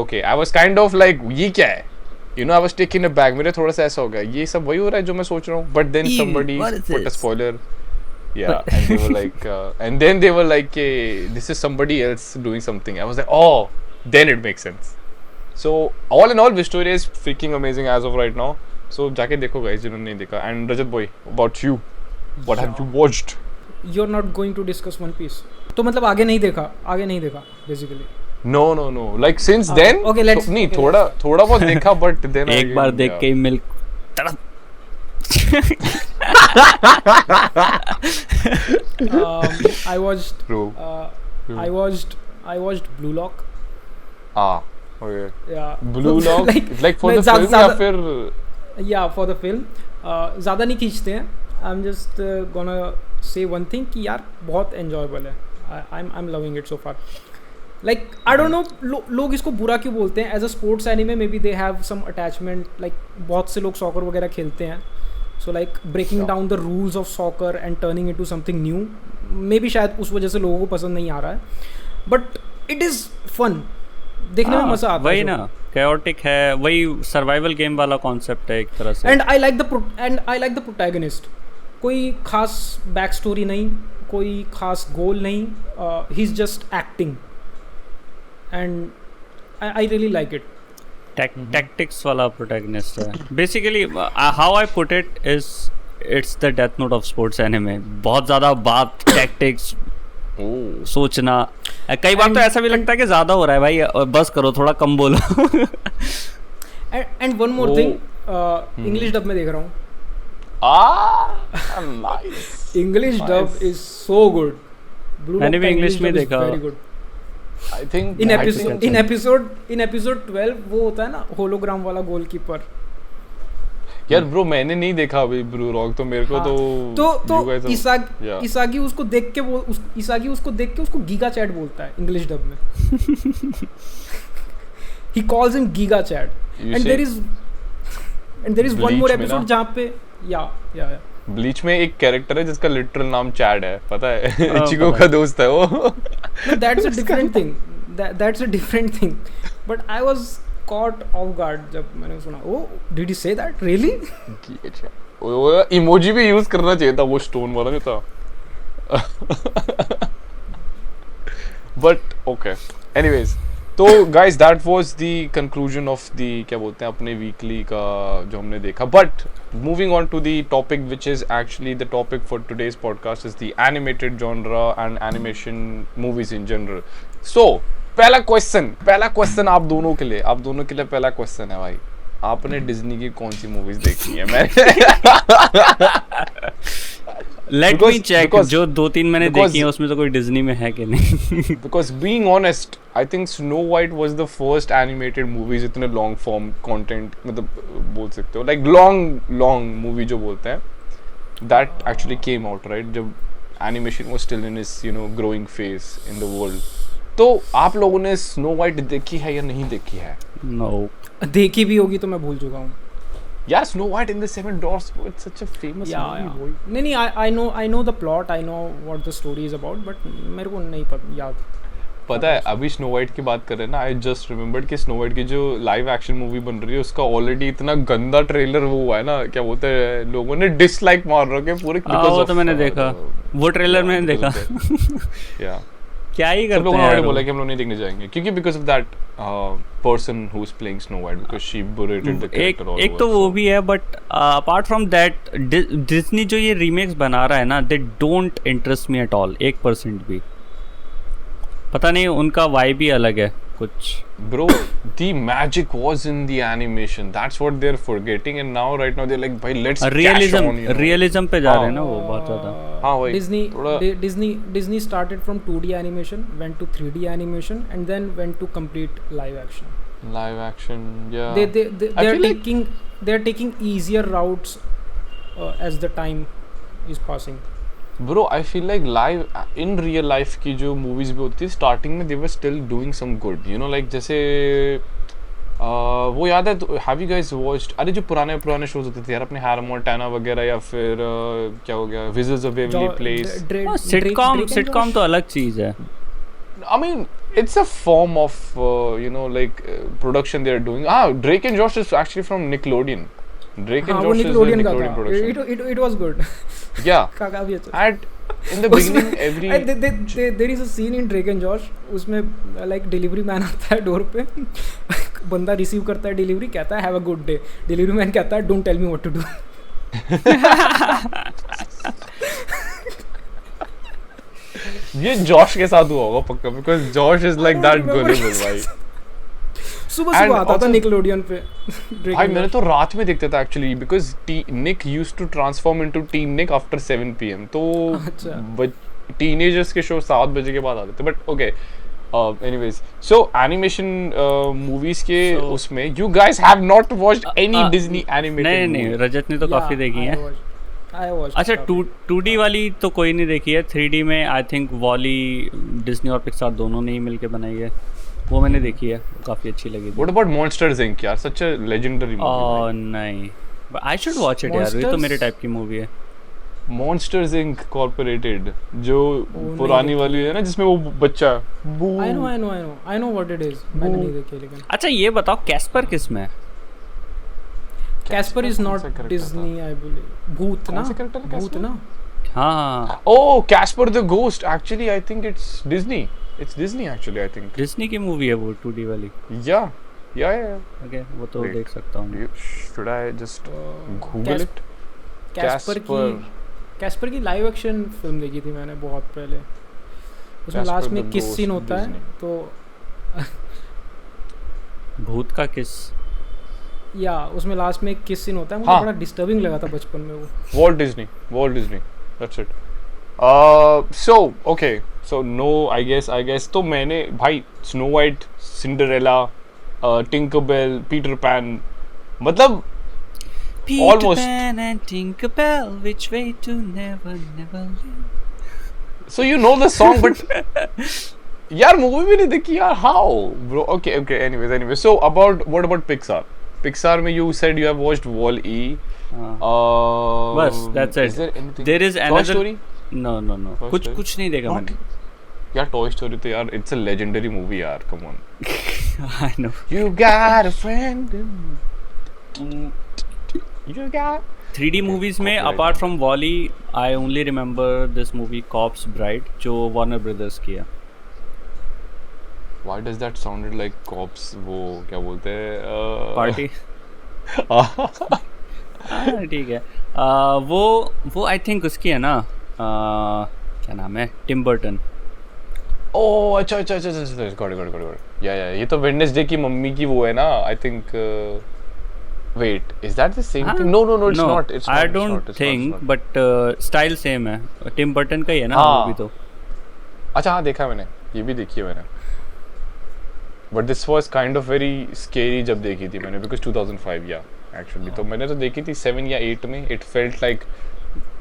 okay I was kind of like ये क्या है you know I was taken aback मेरे थोड़ा सा ऐसा हो गया ये सब वही हो रहा है जो मैं सोच रहा हूँ but then somebody put a spoiler yeah and they were like and then they were like this is somebody else doing something I was like oh then it makes sense so all in all Victoria is freaking amazing as of right now so जाके देखो guys जिन्होंने नहीं देखा and Rajat boy about you what have you watched you're not going to discuss One Piece तो मतलब आगे नहीं देखा basically no like since then okay let's नहीं थोड़ा बहुत देखा but then एक बार देख के milk I watched I watched Blue Lock okay yeah Blue Lock like for the film या फिर yeah for the film ज़्यादा नहीं खींचते हैं I'm just gonna say one thing कि यार बहुत enjoyable है I'm loving it so far like I don't know लोग इसको बुरा क्यों बोलते हैं as a sports anime maybe they have some attachment like बहुत से लोग soccer वगैरह खेलते हैं so like breaking down the rules of soccer and turning into something new maybe शायद उस वजह से लोगों को पसंद नहीं आ रहा है but it is fun देखने में मजा आता है वही ना chaotic है वही survival game वाला concept है एक तरह से and I like the protagonist कोई खास बैक स्टोरी नहीं कोई खास गोल नहीं he is just acting and I really like it tactics वाला protagonist है basically how I put it is it's the death note of sports anime बहुत ज़्यादा बात tactics सोचना कई बार तो ऐसा भी लगता है कि ज़्यादा हो रहा है भाई बस करो थोड़ा कम बोलो and one more thing English dub में देख रहा हूँ nice English dub is so good मैंने भी इंग्लिश में देखा very good I think in episode 12 वो होता है ना होलोग्राम वाला गोलकीपर यार ब्रो मैंने नहीं देखा अभी ब्लू रॉक तो मेरे को तो इसागी उसको देख के उसको गीगा चैट बोलता है इंग्लिश डब में he calls him giga chat and there is one more episode जहाँ पे या ब्लीच में एक कैरेक्टर है जिसका लिटरल नाम चैड है पता है इचिको का दोस्त है वो no that's a different thing but I was caught off guard जब मैंने सुना oh did he say that really वो इमोजी भी यूज करना चाहिए था वो स्टोन वाला नहीं था but okay anyways तो guys that was the conclusion of the क्या बोलते हैं अपने वीकली का जो हमने देखा but moving on to the topic which is actually the topic for today's podcast is the animated genre and animation movies in general so पहला question आप दोनों के लिए पहला क्वेश्चन है भाई आपने डिज्नी की कौन सी मूवीज देखी है मैंने Let me check जो 2-3 मैंने देखी हैं उसमें तो कोई डिज्नी में है कि नहीं because being honest I think Snow White was the first animated movies इतने long form content मतलब बोल सकते हो like long movie जो बोलते हैं that actually came out right जब animation was still in its growing phase in the world तो आप लोगों ने Snow White देखी है या नहीं देखी है no देखी भी होगी तो मैं भूल चुका हूँ Yeah, Snow White in the Seven Dwarfs. It's such a famous movie. नहीं, I know the plot. I know what the story is about, but मेरे को नहीं याद. पता है अभी Snow White की बात कर रहे हैं ना I just remembered कि Snow White की जो live action movie बन रही है उसका already इतना गंदा ट्रेलर वो हुआ है ना क्या बोलते हैं लोगों ने dislike मार रखे पूरे वो तो मैंने देखा वो ट्रेलर मैंने देखा yeah क्या ही करते हैं लोगों ने बोला कि हम लोग नहीं देखने जाएंगे क्योंकि because of that person who's playing Snow White because she berated the character all over. एक तो वो भी है but apart from that Disney जो ये remakes बना रहा है ना they don't interest me at all 1% भी पता नहीं उनका vibe ही अलग है कुछ bro the magic was in the animation that's what they're forgetting and now right now they're like भाई let's realism पे जा रहे हैं ना वो बहुत ज़्यादा हाँ भाई Disney started from 2D animation went to 3D animation and then went to complete live action yeah they're taking easier routes as the time is passing Bro, I feel like in real life की जो movies भी होती है starting में they were still doing some good, like जैसे वो याद है, हैव यू गाइस वॉच्ड, अरे जो पुराने पुराने शोज होते थे यार अपने हैर मोंटाना वगैरह, या फिर क्या हो गया, wizards of Beverly place. Sitcom तो अलग चीज है। I mean, it's a form of production they are doing. Drake and Josh is actually from Nickelodeon. Drake and Josh is a Nickelodeon production. It was good. Yeah. काफी अच्छा। In the beginning, there is a scene in Drake and Josh, उसमें like delivery man आता है door पे, बंदा receive करता है delivery, कहता है have a good day, delivery man कहता है don't tell me what to do. ये जॉश के साथ हुआ होगा पक्का, because Josh is like that gullible भाई। सुबह आता था निकलोडियन पे। भाई मैंने तो रात में देखता था actually, because Nick used to transform into Teen Nick after 7 PM, तो टीनेजर्स के शो 7 बजे के बाद आते थे, but okay. anyways, so animation movies के उसमें you guys have not watched any Disney animated नहीं रजत ने तो काफी देखी है। अच्छा 2D वाली तो कोई नहीं देखी है, 3D में आई थिंक वॉली डिज्नी और पिक्सार दोनों ने ही मिलके बनाई है, वो मैंने देखी है, काफी अच्छी लगी थी। What about Monsters Inc यार, such a legendary movie। नहीं, I should watch it यार, ये तो मेरे टाइप की मूवी है। Monsters Inc Corporated जो पुरानी वाली है ना, जिसमें वो बच्चा I know what it is, मैंने नहीं देखी लेकिन। अच्छा ये बताओ कैस्पर किस में है? Casper is not Disney I believe. भूत ना हाँ। Oh Casper the ghost, actually I think it's Disney actually, I think Disney की मूवी है वो 2D वाली। या ओके वो तो देख सकता हूँ। Should I just Google it? Caspar की लाइव एक्शन फिल्म देखी थी मैंने बहुत पहले, उसमें लास्ट में किस सीन होता है तो भूत का किस, या उसमें लास्ट में एक किस सीन होता है, मुझे बड़ा डिस्टर्बिंग लगा था बचपन में वो। Walt Disney that's it. So okay, so no I guess तो मैंने भाई Snow White, Cinderella, Tinkerbell, Peter Pan, मतलब Peter Pan and Tinkerbell, which way to never live. So you know the song, but यार movie भी नहीं देखी यार, how bro? Okay, anyways, so what about Pixar में you said you have watched Wall-E. बस that's it. Is there anything? There is another Toy Story? No. कुछ नहीं देखा मैंने यार। Toy Story तो यार it's a legendary movie यार, come on। I know. You got a friend. You got 3D movies में apart from Wall-E, I only remember this movie Corpse Bride जो Warner Brothers की है। Why does that sounded like Corpse? वो क्या बोलते हैं? Party। ठीक है। वो I think उसकी है ना, क्या नाम है, टिम बर्टन। ओह अच्छा गॉट या ये तो वेडनेसडे की मम्मी की वो है ना, I think. Wait, is that the same thing? No, it's not. I don't think, but style same है। टिम बर्टन का ही है ना वो भी तो। अच्छा हाँ देखा मैंने, ये भी देखी है मैंने। But this was kind of very scary जब देखी थी मैंने, because 2005 actually तो मैंने तो देखी थी 7 या 8 में। It felt like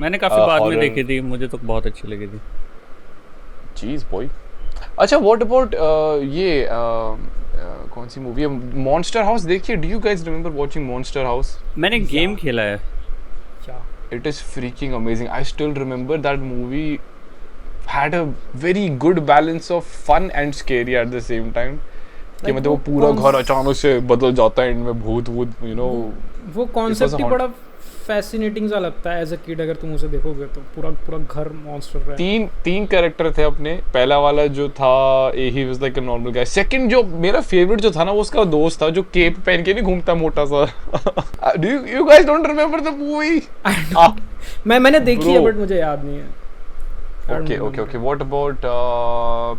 मैंने काफी बाद में देखी थी, मुझे तो बहुत अच्छी लगी थी। Jeez boy। अच्छा what about ये कौन सी मूवी है, मॉन्स्टर हाउस देखिए? Do you guys remember watching Monster House? मैंने गेम खेला है। It is freaking amazing. I still remember that movie had a very good balance of fun and scary at the same time, कि मतलब वो पूरा घर अचानक से बदल जाता है इनमें भूत यू नो। वो कॉन्सेप्ट ही बड़ा फैसिनेटिंग सा लगता है एज अ किड, अगर तुम उसे देखोगे तो पूरा घर मॉन्स्टर है। तीन कैरेक्टर थे अपने। पहला वाला जो था he was like a normal guy. Second जो मेरा फेवरेट जो था ना, वो उसका दोस्त था जो केप पहन के नहीं घूमता मोटा सा। Do you guys don't remember the movie? मैंने देखी है बट मुझे याद नहीं है। ओके व्हाट अबाउट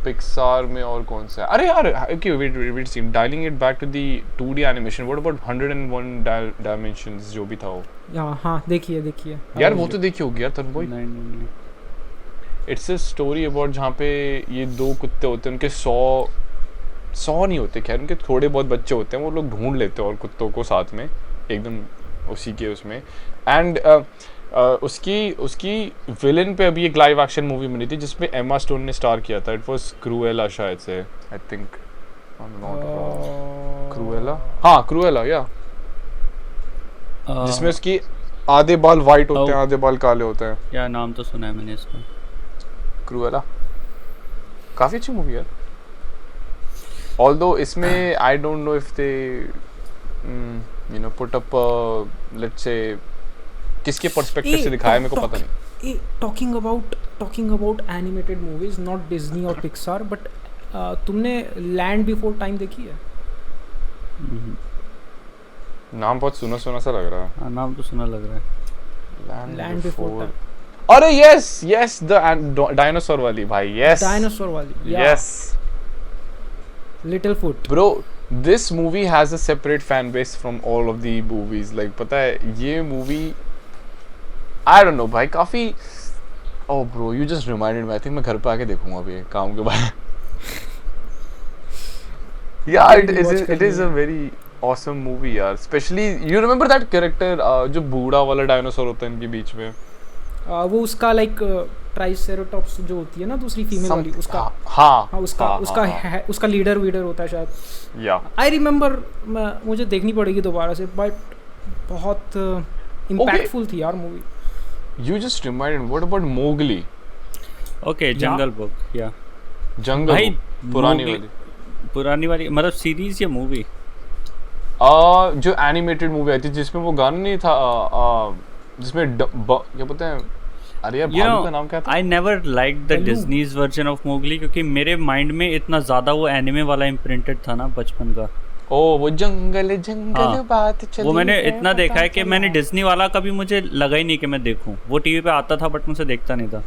पिक्सार में और कौन सा है? अरे यार okay wait see dialling it back to the 2D animation, what about 101 dimensions जो भी था वो? हाँ देखिए यार वो तो देखी होगी यार तन भाई। नहीं। इट्स अ स्टोरी अबाउट जहाँ पे ये दो कुत्ते होते हैं, उनके 100 नहीं होते, खैर उनके थोड़े बहुत बच्चे होते हैं, वो लोग ढूंढ लेते हैं और कुत्तों को साथ में एकदम उसी के उसमें। एंड उसकी विलन पे अभी एक लाइव एक्शन मूवी बनी थी जिसमें एमा स्टोन ने स्टार किया था। इट वाज क्रूएला शायद से, आई थिंक क्रूएला, हाँ क्रूएला या जिसमें उसकी आधे बाल वाइट होते हैं आधे बाल काले होते हैं। या नाम तो सुना है मैंने इसका। क्रूएला काफी अच्छी मूवी है। ऑल्दो इसमें आई don't know if they you know put up let's say किसके पर्सपेक्टिव से दिखाया मेरे को पता नहीं। Talking about animated movies, not Disney और पिक्सार, बट तुमने लैंड बिफोर टाइम देखी है? नाम बहुत सुना सुना सा लग रहा है। हाँ, नाम तो सुना लग रहा है। लैंड बिफोर टाइम, अरे यस द डायनासोर वाली भाई, यस डायनासोर वाली, yes little foot. Bro this movie has a separate fan base from all of the movies. Like पता है ये मूवी आई डोंट नो भाई काफी, oh bro you just reminded me, I think मैं घर पे आके देखूंगा अभी काम के बाद। Yeah, it is a very awesome movie यार, especially you remember that character जो बूढ़ा वाला डायनासोर होता है इनके बीच में, वो उसका लाइक ट्राइसेरोटॉप्स जो होती है ना दूसरी फीमेल वाली, उसका हाँ उसका लीडर होता है शायद। या आई रिमेम्बर, मुझे देखनी पड़ेगी दोबारा से, बट बहुत इम्पैक्टफुल थी यार movie. You just reminded, what about Mowgli? Okay, jungle book या जंगल भाई बुक पुरानी वाली मतलब सीरीज या मूवी? जो एनिमेटेड मूवी आई थी जिसमें वो गाना नहीं था जिसमें क्या बोलते हैं, अरे यार भालू का नाम क्या था? I never like the डिज्नीज version of Mowgli, क्योंकि मेरे माइंड में इतना ज्यादा वो एनिमे वाला इम्प्रिंटेड था ना बचपन का। ओ वो जंगल बात चली, वो मैंने इतना देखा है कि मैंने डिज्नी वाला कभी मुझे लगा ही नहीं कि मैं देखूं। वो टीवी पे आता था बट मुझे देखता नहीं था।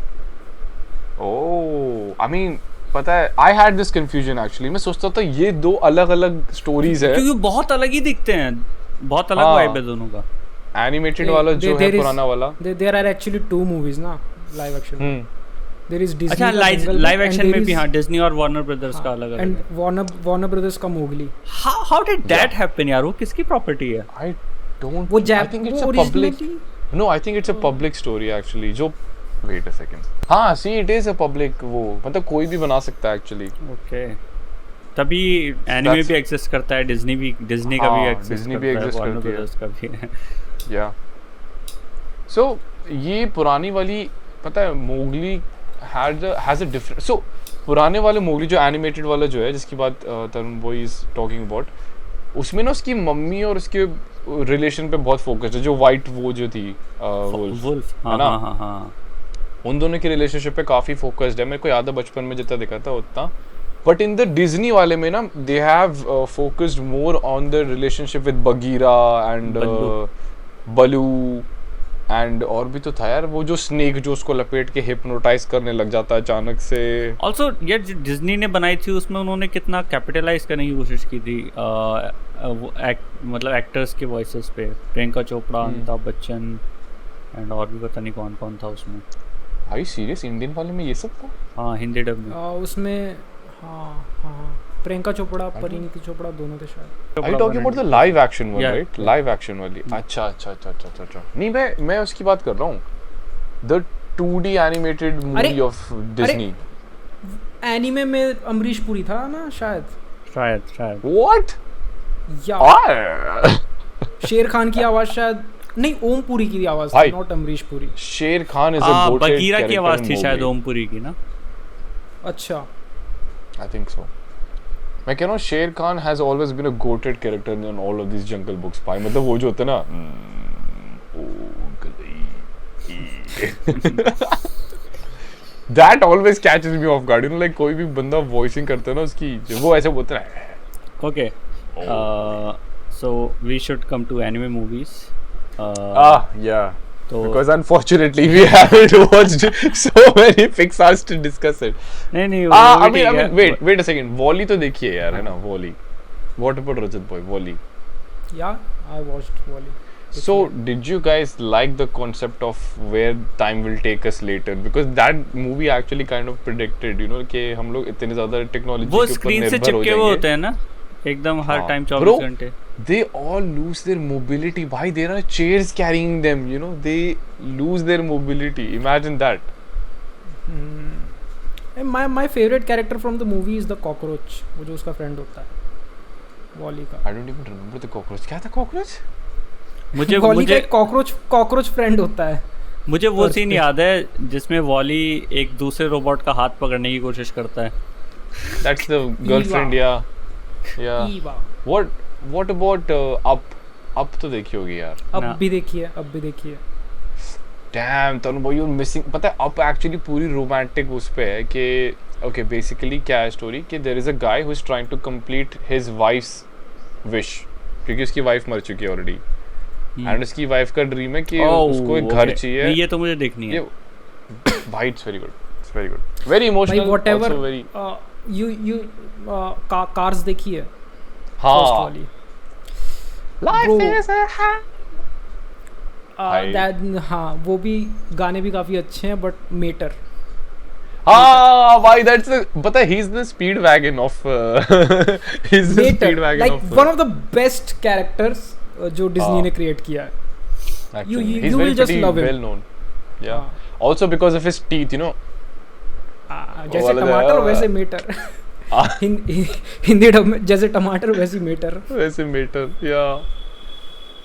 ओह आई मीन पता है I had this confusion actually, मैं सोचता था ये दो अलग अलग स्टोरीज है क्योंकि बहुत अलग ही दिखते हैं, बहुत अलग वाइब है दोनों का। एनिमेटेड वाला जो है पुराना वाला, देयर आर एक्चुअली 2 मूवीज ना live action. There is Disney, अच्छा लाइव एक्शन में भी हाँ डिज्नी और वार्नर ब्रदर्स का अलग अलग एंड वार्नर ब्रदर्स का Mowgli. How did that happen यार? वो किसकी प्रॉपर्टी है? आई डोंट, वो I think it's a public, no I think it's a public story actually. जो वेट अ सेकंड, हाँ see it is a public, वो मतलब कोई भी बना सकता है एक्चुअली। ओके, तभी एनिमे भी एग्जिस्ट करता है, डिज्नी का भी एग्जिस्ट करता है, उसका भी है। या सो ये पुरानी वाली पता है मोगली हैज अ डिफरेंट, सो पुराने वाले मोगली जो एनिमेटेड वाला जो है जिसकी बात तरुण बॉय इज टॉकिंग अबाउट, उसमें ना उसकी मम्मी और उसके रिलेशन पे बहुत फोकस है। जो वाइट वो जो थी वुल्फ, हाँ उन दोनों की रिलेशनशिप पे काफी फोकस्ड है। मेरे को याद है बचपन में जितना देखा था उतना, बट इन द डिज्नी वाले में ना they have focused more on the relationship with Bagheera and Baloo and और भी तो था यार वो जो स्नेक जो उसको लपेट के हिप्नोटाइज करने लग जाता है अचानक से। ऑल्सो यार जो डिज्नी ने बनाई थी उसमें उन्होंने कितना कैपिटलाइज करने की कोशिश की थी मतलब एक्टर्स के वॉइसेस पे, प्रियंका चोपड़ा, अमिताभ बच्चन एंड और भी पता नहीं कौन कौन था उसमें। भाई सीरियस इंडियन वाले में ये सब था? हाँ हिंदी डब में उसमें हाँ प्रियंका चोपड़ा, परिणीति चोपड़ा दोनों थे शायद। Are you talking about the live action one, right? Live action वाली। अच्छा। नहीं मैं उसकी बात कर रहा हूँ, the 2D animated movie of Disney। Anime में अमरीश पुरी था ना शायद। What? यार शेर खान की आवाज शायद नहीं, ओम पुरी की आवाज थी, नॉट अमरीश पुरी। शेर Khan is a goated character. Bagheera की आवाज थी शायद ओम पुरी की ना। अच्छा आई थिंक सो। मैं कह रहा हूँ Shere Khan has always been a goated character in all of this jungle books भाई। मतलब वो जो होते हैं ना that always catches me off guard, you know like कोई भी बंदा वॉइसिंग करता है ना उसकी, वो ऐसे बोलता है। Okay so we should come to anime movies. Yeah. Because unfortunately we haven't watched so many Pixars to discuss it. नहीं I mean wait a second. Wall-E तो देखिए यार है ना Wall-E. What about Rajat boy Wall-E? Yeah, I watched Wall-E. So did you guys like the concept of where time will take us later? Because that movie actually kind of predicted, you know, कि हम लोग इतने ज़्यादा technology के ऊपर निर्भर हो जाएंगे। वो स्क्रीन से चिपके हुए होते हैं ना एकदम हर टाइम 24 घंटे। They all lose their mobility. Why there are chairs carrying them? You know, they lose their mobility. Imagine that. My favorite character from the movie is the cockroach, वो जो उसका friend होता है वॉली का. I don't even remember the cockroach. क्या था cockroach? Volley का एक cockroach friend होता है. मुझे वो सीन याद है जिसमें वॉली एक दूसरे रोबोट का हाथ पकड़ने की कोशिश करता है. That's the girlfriend, yeah. Eva. What about Up तो देखी होगी यार. अब भी देखिए. Damn, तनु भाई you're missing. पता है Up actually पूरी romantic उस पे है कि okay basically क्या है story कि there is a guy who is trying to complete his wife's wish क्योंकि उसकी wife मर चुकी है already. And उसकी wife का dream है कि उसको एक घर चाहिए. ये तो मुझे देखनी है. भाई it's very good. Very emotional. Whatever. Also very. You Cars देखी है. हाँ. Life is a हाँ वो भी गाने भी काफी अच्छे हैं बट मेटर. हाँ भाई that's पता है he's the speed wagon of like one of the best characters जो डिज्नी ने क्रिएट किया है. You will just love him. Well known. Yeah. Also because of his teeth, you know. जैसे टमाटर वैसे मेटर. हिंदी डब में जैसे टमाटर वैसे मेटर. Yeah.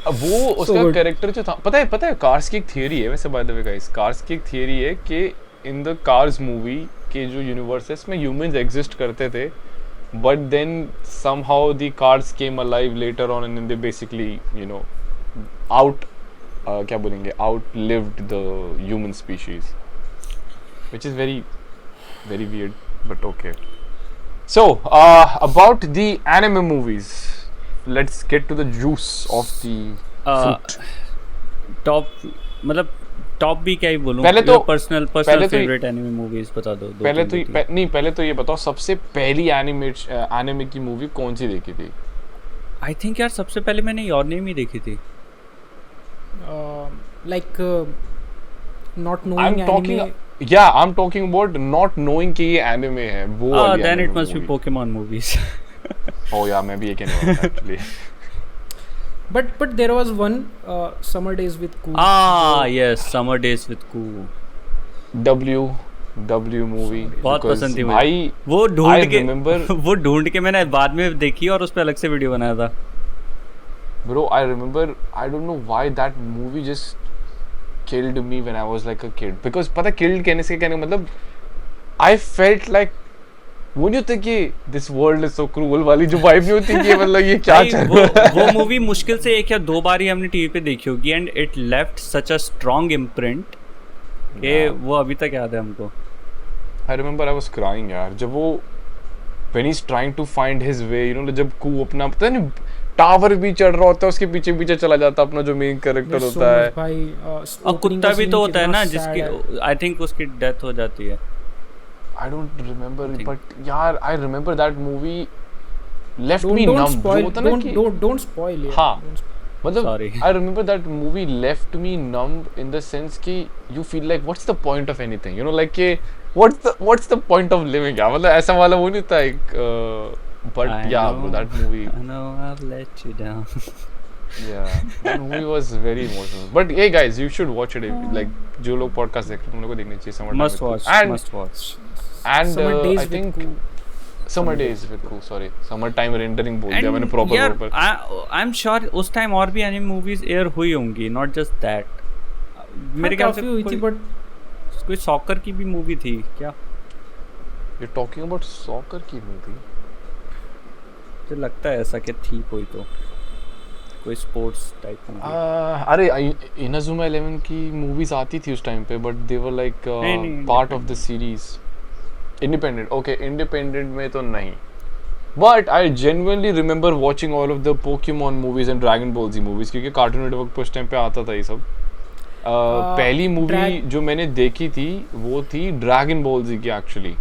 अब वो उसका कैरेक्टर जो था पता है कार्स की एक थियरी है वैसे by the way guys. Cars की एक थियरी है कि इन द कार्स मूवी के जो यूनिवर्स है इसमें ह्यूमंस एग्जिस्ट करते थे but then somehow the cars came alive later on and they basically you know क्या बोलेंगे outlived the human species which is very very weird but okay. So about the anime movies, let's get to the juice of the fruit. Top भी क्या ही बोलूं. पहले तो personal favourite anime movies बता दो. पहले तो ये बताओ सबसे पहली एनिमे की मूवी कौन सी देखी थी. आई थिंक यार सबसे पहले मैंने योर नेम ही देखी थी. like not knowing anime. I'm talking about not knowing कि ये anime है वो वाली. Then it must be Pokemon movies. Oh yeah, maybe I can know actually. But there was one Summer Days with Koo. Yes, Summer Days with Koo. W movie. बहुत पसंद थी भाई. वो ढूंढ के मैंने बाद में देखी और उस पे अलग से वीडियो बनाया था. Bro, I remember, I don't know why that movie just killed me when I was like a kid. Because पता killed कहने मतलब I felt like वो नहीं होता कि this world is so cruel वाली जो vibe नहीं होती कि मतलब ये क्या चल रहा है. वो मूवी मुश्किल से 1 या 2 बार ही हमने टीवी पे देखी होगी and it left such a strong imprint कि वो अभी तक याद है हमको. I remember I was crying यार जब वो when he's trying to find his way, you know जब Koo अपना पता नहीं टावर भी चढ़ रहा होता है उसके पीछे चला जाता अपना जो मेन कैरेक्टर होता है. और कुत्ता भी तो होता है ना जिसकी आई थिंक उसकी डेथ हो जाती है. I don't remember but यार I remember that movie left me numb. Don't spoil it. हाँ मतलब I remember that movie left me numb in the sense कि you feel like what's the point of anything, you know like कि what's the point of living यार मतलब ऐसा वाला वो नहीं होता एक but bro that movie I know I've let you down. Yeah, that movie was very emotional. But hey guys, you should watch it. Like जो लोग podcast देख रहे हैं तुम लोगों को देखनी चाहिए. Summer must watch. And I think Summer Days with Koo. Sorry, Summertime Rendering बोल दिया मैंने proper. I'm sure उस time और भी anime movies air हुई होंगी, not just that. मेरे ख्याल से हुई थी but कोई soccer की भी movie थी क्या? You're talking about soccer की movie? मुझे लगता है ऐसा कि थी कोई स्पोर्ट्स टाइप मूवी. अरे इनाजुमा 11 की मूवीज आती थी उस टाइम पे but they were like part of the series. Independent में तो नहीं but I genuinely remember watching all of the Pokemon movies and Dragon Ball Z movies क्योंकि कार्टून नेटवर्क पे उस टाइम पे आता था ये सब. पहली मूवी जो मैंने देखी थी वो थी ड्रैगन बॉल जी की एक्चुअली.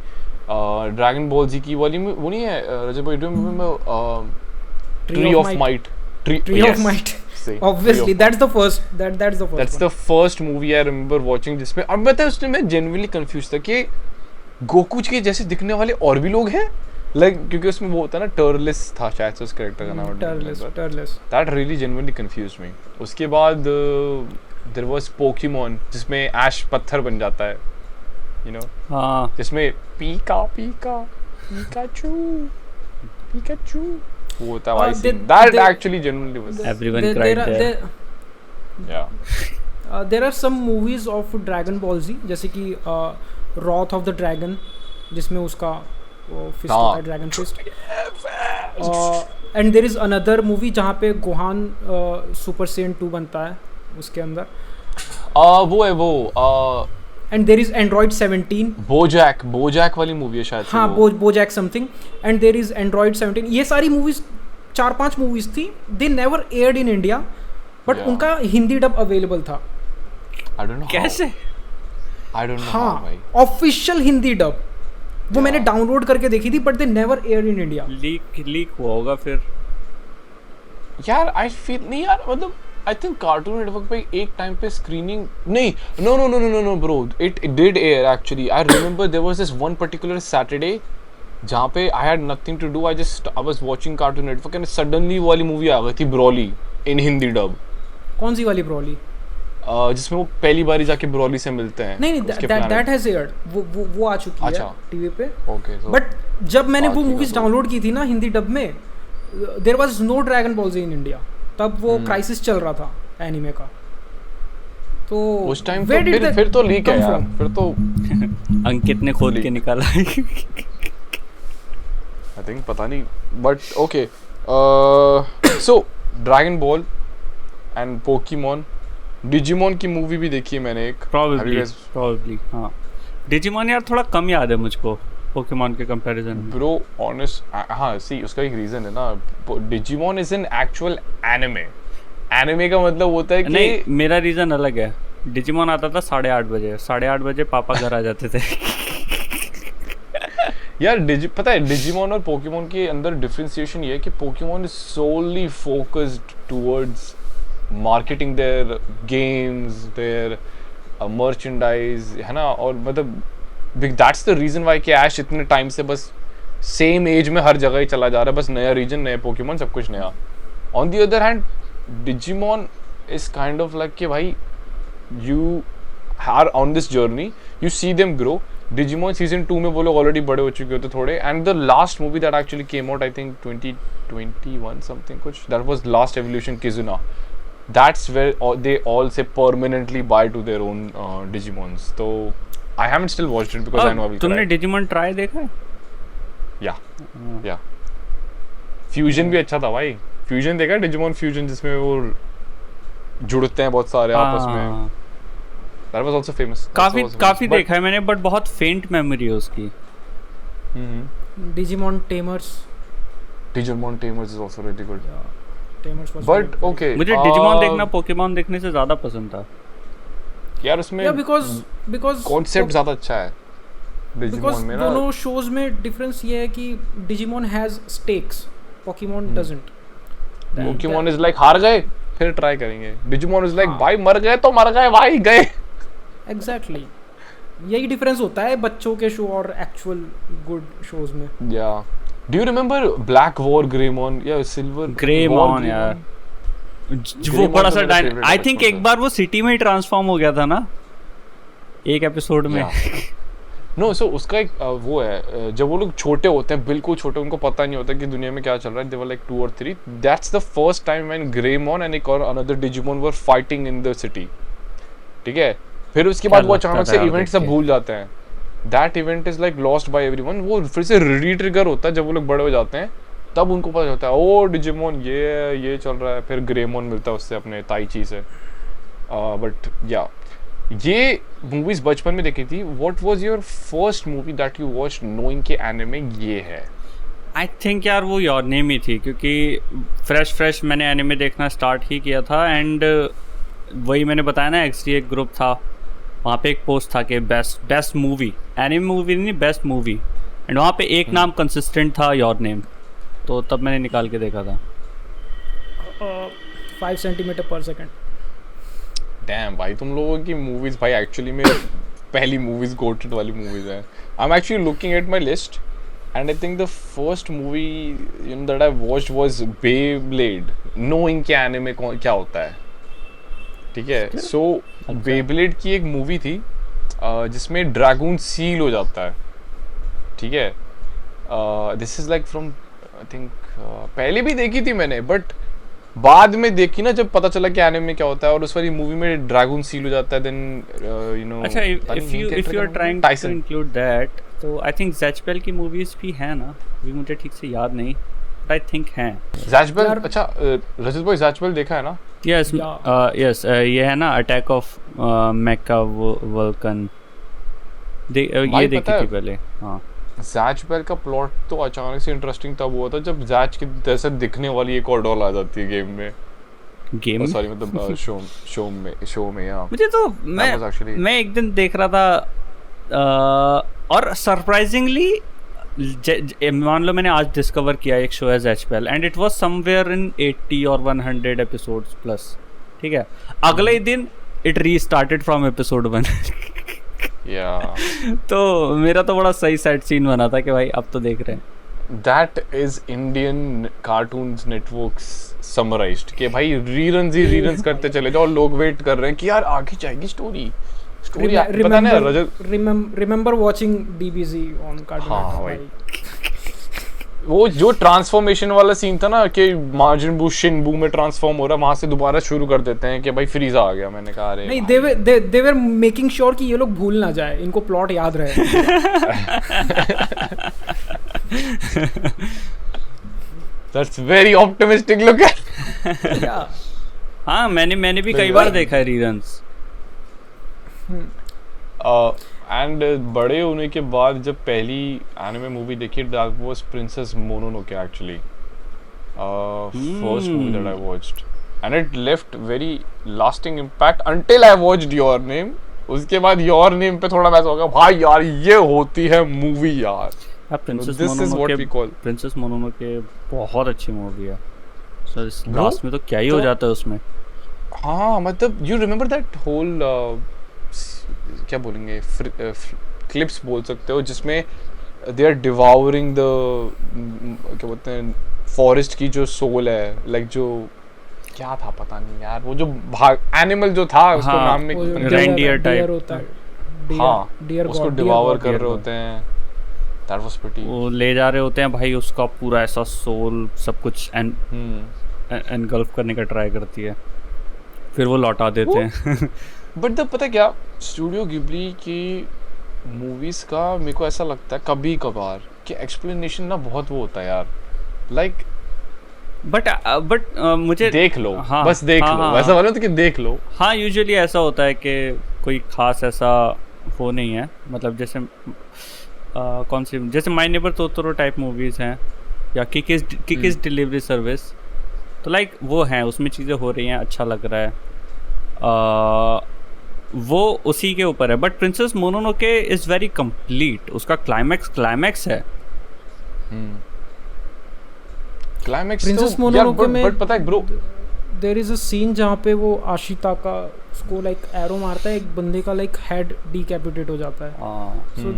ड्रैगन बॉल जी की वाली वो नहीं है रजत भाई, do you remember tree of might? Tree of Might. Obviously, that's the first movie I remember watching जिसमें अब मैं उसमें मैं genuinely confused था कि गोकू के जैसे दिखने वाले और भी लोग हैं क्योंकि उसमें वो होता है ना टर्लेस था शायद से उस कैरेक्टर का नाम. टर्लेस. That really genuinely confused me. उसके बाद there was Pokemon जिसमें Ash पत्थर बन जाता है. you know, हाँ जिसमें Pikachu वो होता है भाई they- scene. That they- actually genuinely was everyone There- cried there are- there. yeah. there are some movies of Dragon Ball Z जैसे कि Wrath of the Dragon जिसमें उसका फिस्ट हाँ. होता है dragon fist and there is another movie जहाँ पे Gohan super Sen 2 बनता है उसके अंदर वो है वो and there is android 17 Bojack वाली मूवी है शायद से हाँ वो. Bojack something and there is android 17 ये सारी मूवीज 4-5 मूवीज थी they never aired in India but Yeah. उनका हिंदी डब अवेलेबल था I don't know how. कैसे I don't know how हाँ भाई. ऑफिशियल हिंदी डब वो मैंने डाउनलोड करके देखी थी but they never aired in India leak हुआ होगा फिर यार आई फील नहीं यार मतलब आई थिंक कार्टून नेटवर्क पे एक टाइम पे स्क्रीनिंग नहीं no bro it did air actually I remember there was this one particular Saturday जहाँ पे I had nothing to do I was watching Cartoon Network and suddenly वो वाली movie आ गई थी ब्रॉली इन हिंदी डब कौन सी वाली ब्रॉली जिसमें वो पहली बारी जाके ब्रॉली से मिलते हैं नहीं उसके दैट हैज एयर्ड वो आ चुकी है अच्छा. टीवी पे ओके बट जब मैंने वो बाकी का मूवीज तो- डाउनलोड की थी ना हिंदी डब में there was no Dragon Ball Z in India तब वो क्राइसिस चल रहा था एनीमे का तो उस टाइम where तो did the फिर तो लीक है come यार from? फिर तो अंकित ने खोद के निकाला आई थिंक पता नहीं but okay so dragon ball and Pokemon Digimon की मूवी भी देखी है मैंने एक probably हाँ डिजिमॉन यार थोड़ा कम याद है मुझको पोकेमॉन के कंपैरिजन में ब्रो ऑनेस्ट हाँ सी उसका एक रीजन है ना Digimon is an actual anime का मतलब होता है कि नहीं मेरा रीजन अलग है डिजिमॉन आता था 8:30 बजे पापा घर आ जाते थे यार पता है डिजिमॉन और पोकेमॉन के अंदर डिफरेंशिएशन ये है कि Pokemon is solely focused towards marketing their games their merchandise है ना और मतलब दैट्स द रीजन वाई कि ऐश इतने टाइम से बस सेम एज में हर जगह ही चला जा रहा है बस नया रीजन नए पोकेमॉन सब कुछ नया on the other hand Digimon is kind of like कि भाई you are on this journey you see them grow Digimon season 2 में वो लोग ऑलरेडी बड़े हो चुके होते थोड़े and the last movie that actually came out I think 2021 something कुछ that was last evolution Kizuna that's where they all say permanently bye to their own Digimons. So I haven't still watched it because I know I will तुमने cry. Digimon try देखा है Yeah. Fusion भी अच्छा था भाई. Fusion देखा Digimon Fusion जिसमें वो जुड़ते हैं बहुत सारे आपस में. That was also famous. काफी देखा है मैंने बट बहुत फेंट मेमोरी है उसकी Digimon tamers Digimon Tamers is also really good. Tamers was But okay. मुझे डिजिमॉन देखना पोकेमॉन देखने से ज्यादा पसंद था यार उसमें या बिकॉज़ कॉन्सेप्ट ज्यादा अच्छा है. Digimon में ना दोनों शोज में डिफरेंस ये है कि Digimon has stakes Pokemon doesn't Pokemon is like हार गए फिर ट्राई करेंगे. Digimon is like भाई मर गए तो मर गए भाई गए. एग्जैक्टली यही डिफरेंस होता है बच्चों के शो और एक्चुअल गुड शोज में Yeah. Do you remember Black War Greymon? Yeah, Silver ग्रेमॉन यार वो Greymon बड़ा तो सा मेरा favorite आई है थिंक बचपन एक से. बार वो सिटी में ही ट्रांसफॉर्म हो गया था ना एक एपिसोड में No, so उसका एक वो है जब वो लोग छोटे होते हैं बिल्कुल छोटे उनको पता नहीं होता कि दुनिया में क्या चल रहा है. They were like 2 or 3. That's the first time when Greymon and एक और another Digimon were fighting in the city. ठीक है फिर उसके बाद वो अचानक से इवेंट सब भूल जाते हैं. That event is like lost by everyone. वो फिर से रीट्रिगर होता है जब वो लोग बड़े हो जाते हैं तब उनको पता चलता है ओ डिजिमोन ये चल रहा है फिर ग्रेमोन मिलता है उससे अपने ताइची से. बट या ये मूवीज बचपन में देखी थी. What was your first movie that you watched knowing के एनिमे ये है? आई थिंक यार वो योर नेम ही थी क्योंकि फ्रेश मैंने एनिमे देखना स्टार्ट ही किया था एंड वही मैंने बताया ना एक्सडी एक ग्रुप था वहाँ पे एक पोस्ट था कि बेस्ट मूवी एनिमे मूवी नहीं बेस्ट मूवी एंड वहाँ पे एक नाम कंसिस्टेंट था योर नेम तो तब मैंने निकाल के देखा था 5 सेंटीमीटर पर सेकंड. डैम भाई तुम लोगों की मूवीज भाई एक्चुअली में पहली मूवीज गोटेड वाली मूवीज है. I am actually looking at my list and I think the first movie you know that I watched was Beyblade knowing के एनिमे क्या होता है. ठीक है सो बेब्लेड की एक मूवी थी जिसमें ड्रैगून सील हो जाता है, ठीक है। This is like from I think पहले भी देखी थी मैंने, बट बाद में देखी ना जब पता चला कि एनिमे में क्या होता है, और उस वाली मूवी में ड्रैगन सील हो जाता है, देन यू नो। अच्छा, if you are trying to include that, तो आई थिंक ज़ैचपेल की मूवीज भी हैं ना, अभी मुझे ठीक से याद नहीं, बट आई थिंक हैं ज़ैचपेल। अच्छा रजत भाई ज़ैचपेल देखा है ना? यस यस, ये है ना अटैक ऑफ मेका वल्कन, ये देखी थी पहले। हाँ, ज़ैचपेल का प्लॉट तो अचानक से इंटरेस्टिंग तब हुआ था जब ज़ैच की जैसे दिखने वाली एक और डॉल आ जाती है गेम सॉरी मतलब शो में हाँ। मुझे तो मैं एक दिन देख रहा था और सरप्राइजिंगली मान लो मैंने आज डिस्कवर किया एक शो है Zatch Bell, and it was somewhere in 80 और 100 एपिसोड्स प्लस, ठीक है। अगले ही दिन इट रीस्टार्टेड फ्रॉम एपिसोड 1 तो मेरा तो बड़ा सही सैड सीन बना था कि भाई अब तो देख रहे हैं। That is Indian Cartoons Networks summarized कि भाई रीरन्स करते चले जाओ, लोग वेट कर रहे हैं कि यार आगे जाएगी स्टोरी पता नहीं Rajat. Remember watching DBZ on cartoon. हाँ भाई, वो जो ट्रांसफॉर्मेशन वाला सीन था ना कि मार्जिन बू शिनबू में ट्रांसफॉर्म हो रहा, वहां से दोबारा शुरू कर देते हैं कि भाई फ्रीजा आ गया। मैंने कहा अरे नहीं, दे वर मेकिंग श्योर कि ये लोग भूल ना जाए, इनको प्लॉट याद रहे। That's very optimistic look. हाँ, मैंने भी कई बार देखा है रीरन्स। एंड बड़े होने के बाद जब पहली एनिमे मूवी देखी, that was princess Mononoke actually, first movie that I watched, and it left very lasting impact until I watched your name. उसके बाद योर नेम पे थोड़ा वैसा हो गया भाई यार ये होती है मूवी यार। प्रिंसेस मोनोनोके बहुत अच्छी मूवी है सर, लास्ट में तो क्या ही हो जाता है उसमें। हाँ मतलब यू रिमेंबर दैट होल क्या बोलेंगे क्लिप्स बोल सकते हो जिसमें दे आर डिवाउरिंग द क्या बोलते हैं फॉरेस्ट की जो सोल है, लाइक जो क्या था पता नहीं यार, वो जो एनिमल जो था उसको नाम में रेनडियर टाइप होता है। हाँ, उसको डिवावर कर रहे होते हैं। That was pretty. वो ले जा रहे होते हैं भाई, उसका पूरा ऐसा सोल सब कुछ एनगल्फ करने का ट्राई करती है, फिर वो लौटा देते हैं। बट पता क्या, स्टूडियो गिबली की मूवीज का मेरे को ऐसा लगता है कभी कभार कि एक्सप्लेनेशन ना बहुत वो होता है यार, लाइक बट मुझे देख लो। हाँ, बस देख हाँ, लो। हाँ, वैसा वाला तो कि देख लो। हाँ, यूजुअली ऐसा होता है कि कोई खास ऐसा वो नहीं है, मतलब जैसे कौन सी, जैसे my neighbour Totoro type movies हैं या किकिस डिलीवरी सर्विस, तो लाइक वो हैं, उसमें चीज़ें हो रही हैं, अच्छा लग रहा है, वो उसी के ऊपर है। But princess Mononoke is very complete, उसका क्लाइमैक्स है। क्लाइमैक्स प्रिंसेस मोनोनोके में बट पता है bro, there is a scene जहाँ पे वो आशिता का उसको लाइक एरो मारता है, एक बंदे का लाइक हेड डिकैपिटेट हो जाता है। So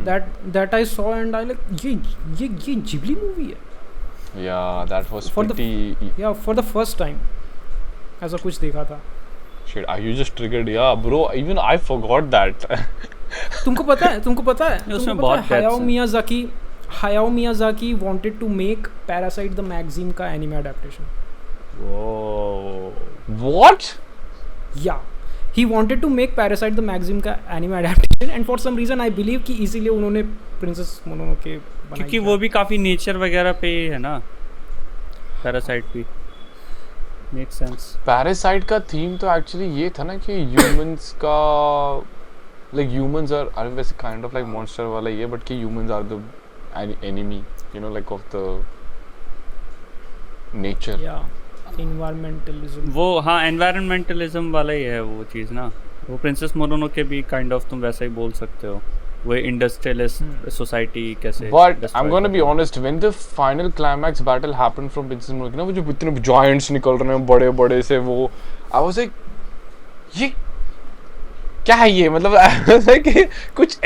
that I saw and I like ये जिबली मूवी है। या दैट वाज प्रीटी, या फॉर द फर्स्ट टाइम ऐसा कुछ देखा था। Shit, you just triggered, yeah, bro. Even I forgot that. तुमको पता है उसमें बहुत Hayao Miyazaki wanted to make Parasite the Magazine का anime adaptation. Whoa. What? Yeah, he wanted to make Parasite the Magazine का anime adaptation, and for some reason I believe कि इसीलिए उन्होंने Princess Mononoke बनाई, क्योंकि वो भी काफी नेचर वगैरह पे है ना, Parasite भी। Makes sense. Parasite का थीम तो एक्चुअली ये था ना कि ह्यूमंस का लाइक ह्यूमंस आर वैसे काइंड ऑफ लाइक मॉन्स्टर वाला ये, बट कि humans are the enemy, you know, like of the nature. या एनवायरमेंटलिज्म, वो हाँ एनवायरमेंटलिज्म वाला ही है वो चीज़ ना। वो प्रिंसेस मोनोनोके भी काइंड ऑफ तुम वैसा ही बोल सकते हो, वो इंडस्ट्रियलिस्ट सोसाइटी कैसे। But I am gonna be honest, when the final climax battle happened from princess Mononoke ना, वो जो इतने जायंट्स निकल रहे हैं बड़े बड़े से, वो आई वाज लाइक ये क्या है ये, मतलब ऐसा कि कुछ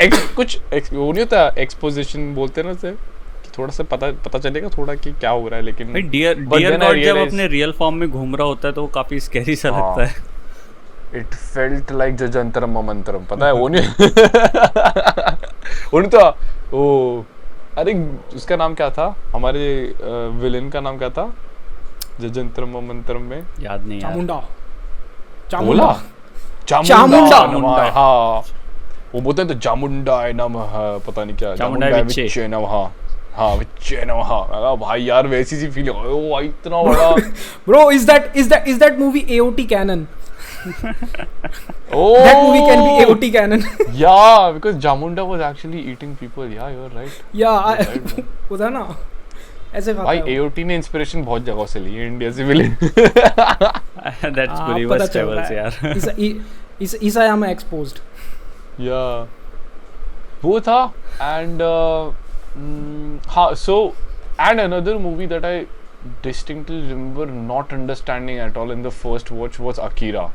वो नहीं होता, एक्सपोजिशन बोलते हैं ना सर, थोड़ा सा पता चलेगा थोड़ा कि क्या हो रहा है। लेकिन डियर गॉड जब अपने रियल फॉर्म में घूम रहा होता है तो वो काफी स्कैरी सा लगता है। इट फेल्ट लाइक जजंतरम मंत्रम, पता है वो नहीं उन्हें तो ओ, अरे उसका नाम क्या था, हमारे विलेन का नाम क्या था जजंतरम मंत्रम में, याद नहीं यार। चामुंडा बोला चामुंडा। नमः, हाँ वो बोलते हैं तो चामुंडा नमः, पता नहीं क्या चामुंडा विच्चे नमः, हाँ विच्चे नमः। भाई यार वैसी सी फीलिंग, ओ भाई इतना बड़ा Bro, is that movie AOT canon? Oh, That movie can be AOT canon. yeah, because Jamunda was actually eating people. Yeah, you're right. Yeah, Right, man. वो था ना ऐसे खाता भाई है वो। AOT ने इंस्पिरेशन बहुत जगह से ली है इंडिया से विलेन। दैट्स हाँ, रिवर्स पता चल ट्रेवल्स रहा यार। है। Isayama exposed. Yeah, वो था and हाँ, so and another movie that I distinctly remember not understanding at all in the first watch was Akira.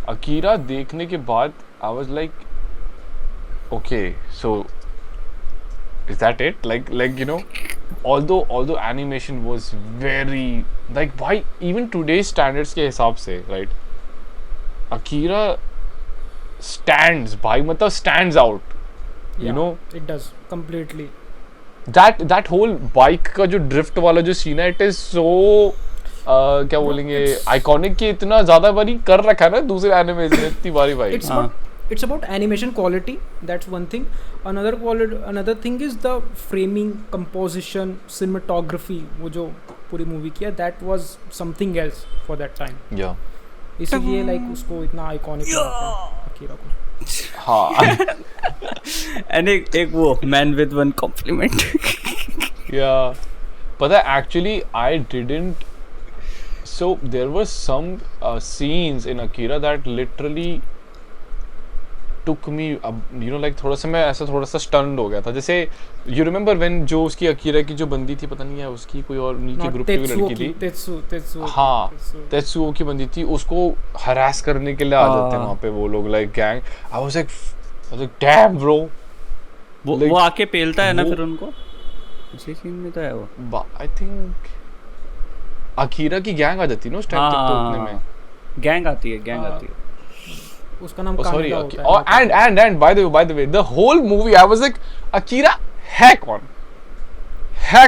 Akira देखने के बाद I was like, okay, so is that it? Like you know, although animation was very like by even today's standards के हिसाब से, right? Akira stands by मतलब stands out. You Yeah, know, it does completely. that whole bike का जो drift वाला जो scene है, it is so क्या बोलेंगे आइकॉनिक कि इतना ज्यादा बारी कर रखा है ना दूसरे एनिमेज में इतनी बारी भाई। It's about animation quality. That's one thing. Another thing is the framing, composition, cinematography. वो जो पूरी मूवी किया, that was something else for that time. Yeah. इसलिए like उसको इतना आइकॉनिक अकीरा को। हाँ एंड एक वो man with one compliment. yeah, पता है actually I didn't, so there were some scenes in Akira that literally took me you know like थोड़ा सा मैं ऐसा थोड़ा सा stunned हो गया था। जैसे you remember when जो उसकी अकीरा की जो बंदी थी, पता नहीं है उसकी कोई और उन्हीं के ग्रुप की लड़की थी, तेत्सुओ हाँ तेत्सुओ की बंदी थी, उसको हरास करने के लिए आ जाते हैं वहाँ पे वो लोग like gang. I was like damn bro, वो आके पेलता है ना फिर उनको, उसी सीन में तो है वो। I think अकीरा की गैंग आ जाती है ना उस टाइम तक तो उतने में गैंग आती है। उसका नाम sorry, कानेदा oh, होता है। and by the way the whole movie I was like Akira है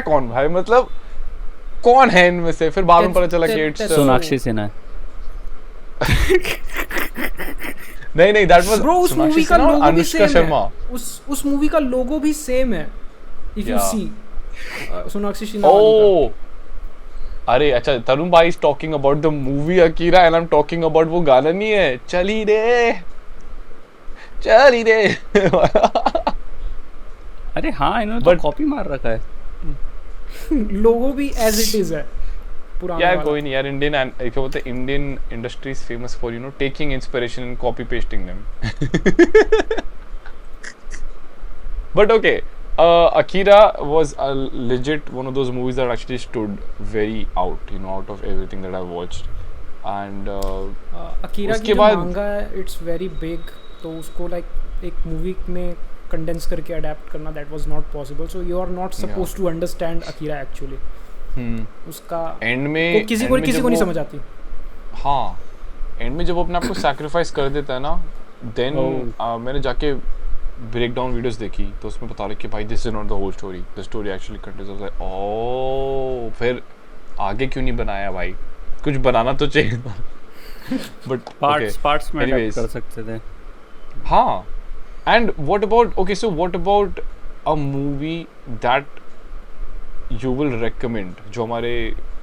कौन भाई, मतलब कौन है इनमें से, फिर बाद में पता चला कि it's सोनाक्षी सिन्हा। नहीं that was Bro, उस मूवी का लोगो भी अनुष्का सेम शर्मा। है। उस मूवी का लोगो भी सेम है। If you Yeah. see Sonakshi Sinha. Oh, अरे अच्छा, तरुण भाई is talking about the movie Akira and I'm talking about वो गाना नहीं है चली रे अरे हाँ, इन्होंने तो कॉपी मार रखा है। लोगो भी as it is है पुराना यार वाला। कोई नहीं यार, इंडियन क्या बोलते हैं, Indian industry is famous for you know taking inspiration and copy pasting them. But okay, Akira was a legit one of those movies that actually stood very out, you know, out of everything that I've watched. And Akira की जो मांगा है, it's very big, तो उसको like एक movie में condense करके adapt करना, that was not possible. So you are not supposed to understand Akira actually. उसका एंड में किसी को नहीं समझ आती। हाँ, एंड में जब वो अपने आप को सैक्रिफाइस कर देता है ना, देन मैंने जाके ब्रेक डाउन वीडियोस देखी तो उसमें बता रहे कि भाई this is not the whole story, the story actually continues. Oh, फिर आगे क्यों नहीं बनाया भाई, कुछ बनाना तो चाहिए था। बट पार्ट्स में अडैप्ट कर सकते थे। हाँ, and what about a movie that you will recommend, जो हमारे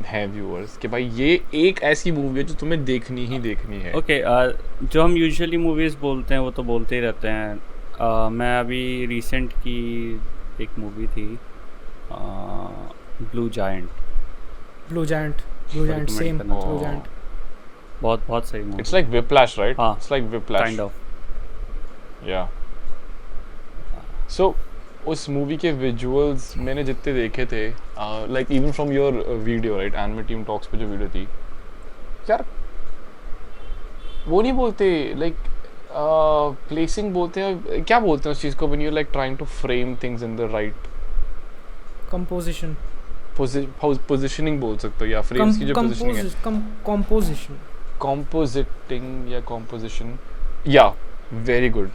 हैं व्यूअर्स, कि भाई ये एक ऐसी मूवी है जो तुम्हें देखनी है। ओके, जो हम यूजुअली मूवीज बोलते हैं वो तो बोलते ही रहते हैं। मैं अभी रिसेंट की एक मूवी थी Blue Giant same Blue Giant, बहुत सही movie. It's like Whiplash, right? हाँ, it's like Whiplash kind of, yeah. So उस मूवी के विजुअल्स मैंने जितने देखे थे, like even from your video, right, anime team talks पे जो वीडियो थी यार, वो नहीं बोलते लाइक प्लेसिंग बोलते हैं, क्या बोलते हैं उस चीज़ को, when you like trying to frame things in the right composition positioning बोल सकते हो, या फ्रेम्स की जो पोजीशनिंग है, compositing या composition, yeah, very good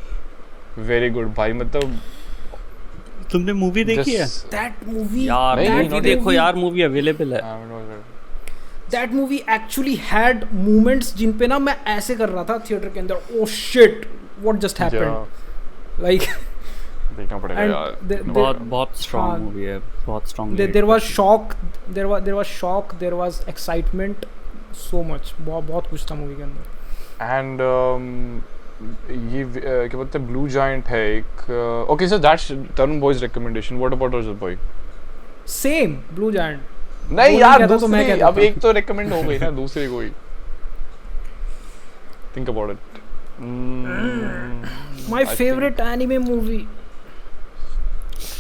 भाई, मतलब तुमने मूवी देखी है? That movie, यार नहीं, मूवी नहीं देखो यार, मूवी अवेलेबल है। that movie actually had moments जिन पे ना मैं ऐसे कर रहा था थिएटर के अंदर, oh shit what just happened, like देखना पड़ेगा यार। बहुत स्ट्रॉन्ग मूवी है, बहुत strong. there was shock, there was excitement, so much, बहुत कुछ था मूवी के अंदर। एंड ये क्या बोलते हैं, ब्लू जायंट है एक। Okay sir, that's Tarun boys recommendation. What about Rajat भाई? Same Blue Giant. नहीं यार, दूसरी, अब एक तो रिकमेंड हो गई ना, दूसरी कोई think about it. My favourite anime movie.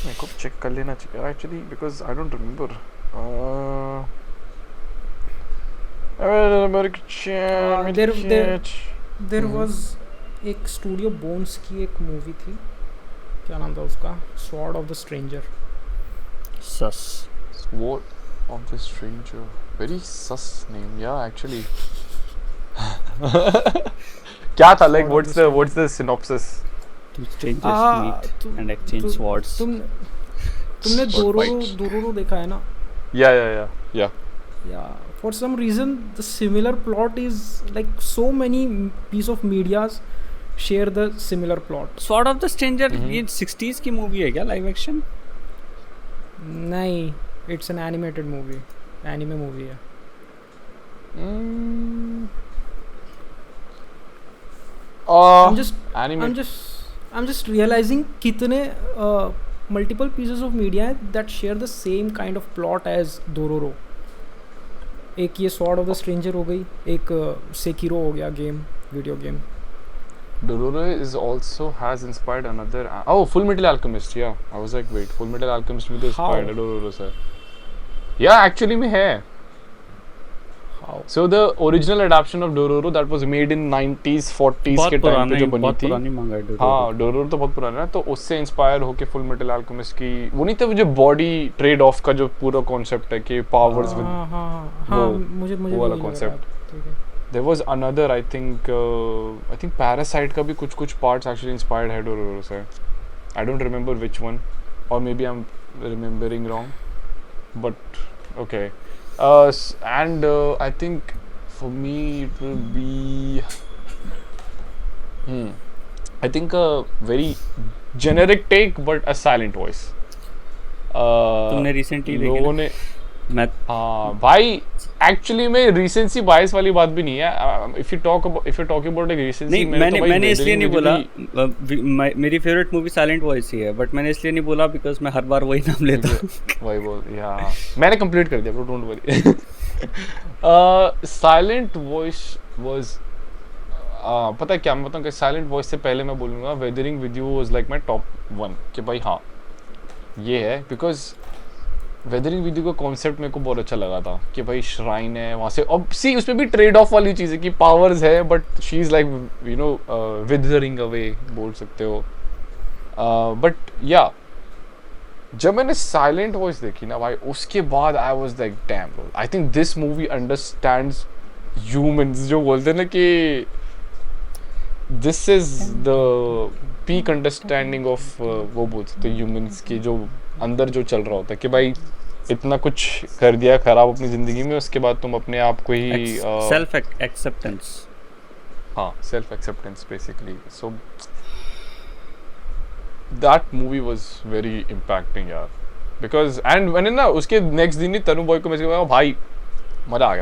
मेरे को चेक कर लेना चाहिए actually, because I don't remember. There was एक स्टूडियो बोन्स की एक मूवी थी, क्या नाम था उसका? Sword of the stranger. Sus, sword of the stranger, very sus name या एक्चुअली। क्या था, like what's the synopsis? Two strangers meet and exchange swords. तुमने डोरोरो देखा है ना? Yeah. For some reason, the similar plot is like so many piece of medias share the similar plot. Sword of the Stranger ये 60s की movie है क्या, live action? नहीं, it's an animated movie, anime movie है। I'm just realizing कितने multiple pieces of media हैं that share the same kind of plot as Dororo। एक ये Sword of the Stranger हो गई, एक Sekiro हो गया game, video game. Dororo is also has inspired another Full Metal Alchemist, yeah. I was like, wait, Full Metal Alchemist भी तो inspired है Dororo से। Yeah, actually में है। How? So the original adaptation of Dororo that was made in 90s 40s के time पे जो बनी थी, पुरानी मंगा है हाँ, Dororo तो बहुत पुराना है, तो उससे इंस्पायर होके Full Metal Alchemist की वो नहीं था, वो जो बॉडी ट्रेड ऑफ का जो पूरा कॉन्सेप्ट है कि पावर्स विद, हाँ, मुझे वो वाला concept. There was another, I think Parasite का भी कुछ parts actually inspired है Dororo से। I don't remember which one, or maybe I'm remembering wrong, but okay. And I think for me it will be I think a very generic take but a silent voice। तुमने recently लोगों ने मैं भाई actually में recency बायस वाली बात भी नहीं है। इफ यू टॉक अबाउट एक रिसेंसी, मैंने इसलिए नहीं बोला, मेरी फेवरेट मूवी साइलेंट वॉइस ही है, बट मैंने इसलिए नहीं बोला बिकॉज मैं हर बार वही नाम लेता हूँ। वही बोल, या मैंने कंप्लीट कर दिया bro, don't worry. Silent voice was, पता है क्या मैं बताऊँ कि साइलेंट वॉइस से पहले मैं बोलूँगा weathering with you was like my top 1 कि भाई हाँ ये है, बिकॉज वेदरिंग विद यू का कॉन्सेप्ट मेरे को बहुत अच्छा लगा था कि भाई श्राइन है वहाँ से, अब सी उसमें भी ट्रेड ऑफ वाली चीज़ है कि पावर्स है but she is like you know withering away बोल सकते हो। बट या जब मैंने साइलेंट वॉइस देखी ना भाई, उसके बाद आई was like damn bro, I think this movie understands humans, जो बोलते हैं ना कि this is the peak understanding of वो बोल सकते हैं ह्यूमंस की, जो अंदर जो चल रहा होता है कि भाई इतना कुछ कर दिया खराब अपनी ज़िंदगी में, उसके बाद तुम अपने आप को ही सेल्फ एक्सेप्टेंस, हाँ self acceptance basically. So that movie was very impacting यार, बिकॉज एंड मैंने ना उसके नेक्स्ट दिन ही तनु बॉय को मैसेज किया, भाई मज़ा आ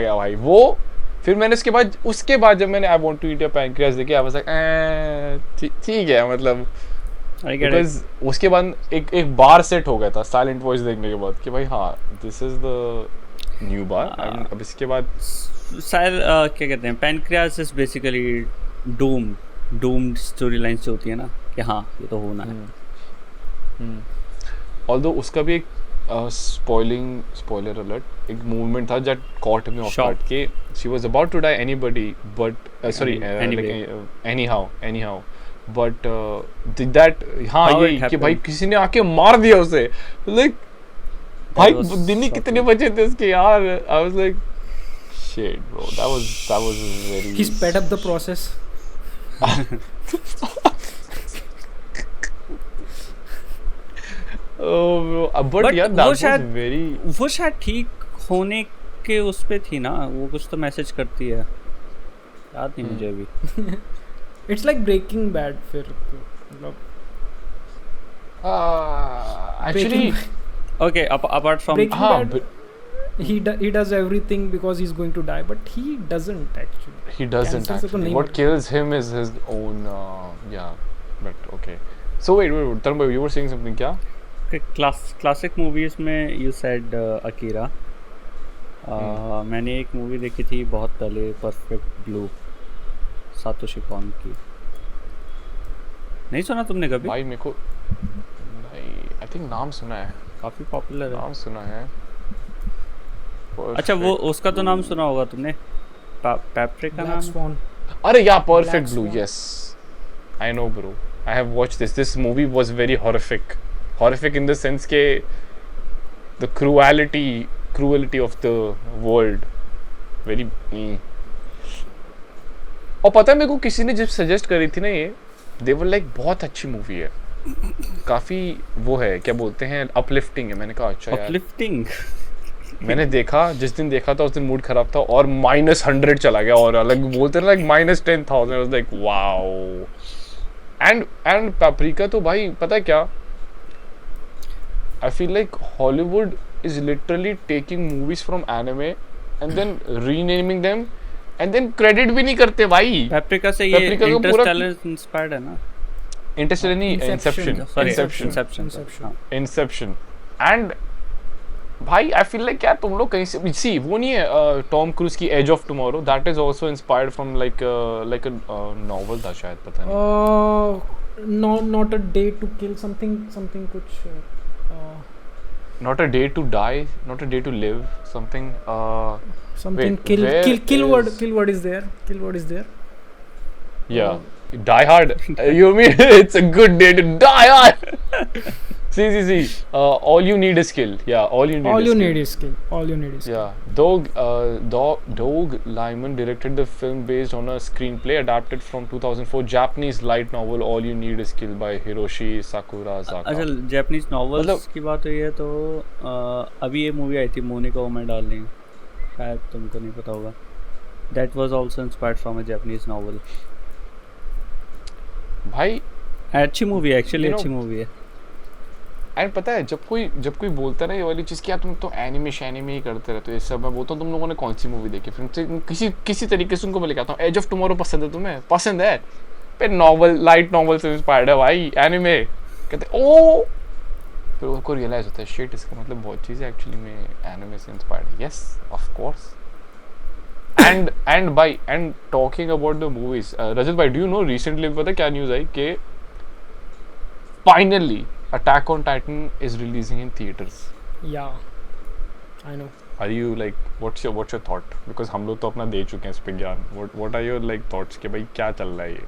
गया भाई वो। फिर मैंने उसके बाद जब मैंने I want to eat your pancreas देखे, आई वाज लाइक ठीक है, मतलब बिकॉज उसके बाद एक बार सेट हो गया था साइलेंट वॉइस देखने के बाद कि भाई हाँ दिस इज द न्यू बार। अब इसके बाद क्या कहते हैं, pancreas is basically doomed story line से होती है ना कि हाँ ये तो होना है। ऑल्दो उसका भी एक स्पॉइलर अलर्ट, एक मूवमेंट था that caught me off guard के she was about to die anybody but sorry anyhow but that हाँ ये कि भाई किसी ने आके मार दिया उसे, लाइक भाई दिन ही कितने बचे थे उसके यार। आई was like Shit, bro. That was very. He sped up the process. Oh, bro. But yeah, that was very. वो शायद ठीक होने के उस पे थी ना, वो कुछ तो मैसेज करती है, याद नहीं मुझे अभी. It's like Breaking Bad फिर मतलब. Actually. Okay, apart from Breaking Bad, he does everything because he's going to die, but he doesn't actually. He doesn't Cancer से तो actually. नहीं What मरता. kills him is his own. Yeah, but okay. So wait, Tarun bhai, you were saying something, क्या? Classic movies में you said Akira. मैंने एक movie देखी थी बहुत पहले, परफेक्ट ब्लू, सातोशी कॉन की. नहीं सुना तुमने कभी? भाई मेरे को नहीं, आई थिंक नाम सुना है, काफी पॉपुलर है. नाम सुना है. अच्छा वो उसका तो नाम सुना होगा तुमने, पैप्रिका Black नाम. Swan. अरे या perfect Black blue, Swan. yes, I know bro, I have watched this movie was very horrific in the sense के the cruelty of the world very. और पता है मेरे को किसी ने जब सजेस्ट करी थी ना ये, they were like बहुत अच्छी मूवी है, काफी वो है, क्या बोलते हैं, अपलिफ्टिंग है. मैंने कहा अच्छा यार. अपलिफ्टिंग. मैंने देखा, जिस दिन देखा था उस दिन मूड खराब था और -100 चला गया, और अलग बोलते हैं like -10,000. I was like wow. And paprika तो भाई पता है क्या, I feel like Hollywood is literally taking movies from anime and then renaming them and then credit भी नहीं करते भाई. पैप्रिका से ये Paprika का पूरा- इंटरस्टेलर इंस्पायर्ड है ना. इंटरस्टेलर नहीं, Inception. इंसेप्शन. इंसेप्शन. एंड भाई आई फील लाइक यार तुम लोग कहीं से सी वो नहीं है टॉम क्रूज की edge of tomorrow, that is also inspired from like a novel था शायद, पता नहीं. Not a day to kill something कुछ. Not a day to die, not a day to live, something. Something Wait, kill where word. is- Kill word is there. Kill word is there. Yeah, Die Hard. You mean it's a good day to die hard? See. All you need is skill. Yeah, all you need. All is you skill. need is skill. All you need is skill. Yeah, Doug Liman directed the film based on a screenplay adapted from 2004 Japanese light novel All You Need Is Skill by Hiroshi Sakurazaka. अच्छा Japanese novels मतलब- की बात हुई है तो अभी ये movie आई थी मोनिका ओ माय डार्लिंग, शायद तुमको नहीं पता होगा. That was also inspired from a Japanese novel. भाई अच्छी मूवी है एक्चुअली, You know- अच्छी मूवी है. एंड पता है जब कोई बोलता है ना ये वाली चीज़ कि यार तुम तो एनिमे ही करते रहते हो, ये सब मैं बोलता हूँ तुम लोगों ने कौन सी मूवी देखी, फिर किसी तरीके से उनको मैं लेके आता हूँ एज ऑफ टुमारो पसंद है तुम्हें, पसंद है, फिर नॉवल लाइट नॉवल से इंस्पायर्ड है भाई, एनिमे कहते ओ, फिर उनको रियलाइज होता है शिट इसका मतलब बहुत चीज़ें एक्चुअली में एनिमे से इंस्पायर्ड है. Yes of course. And talking about the movies, Rajat भाई डू यू नो रिसेंटली पता क्या न्यूज़ आई कि finally Attack on Titan is releasing in theaters. Yeah, I know. Are you like what's your thought? Because हम लोग तो अपना दे चुके हैं इस पे ज्ञान. What are your like thoughts कि भाई क्या चल रहा है ये?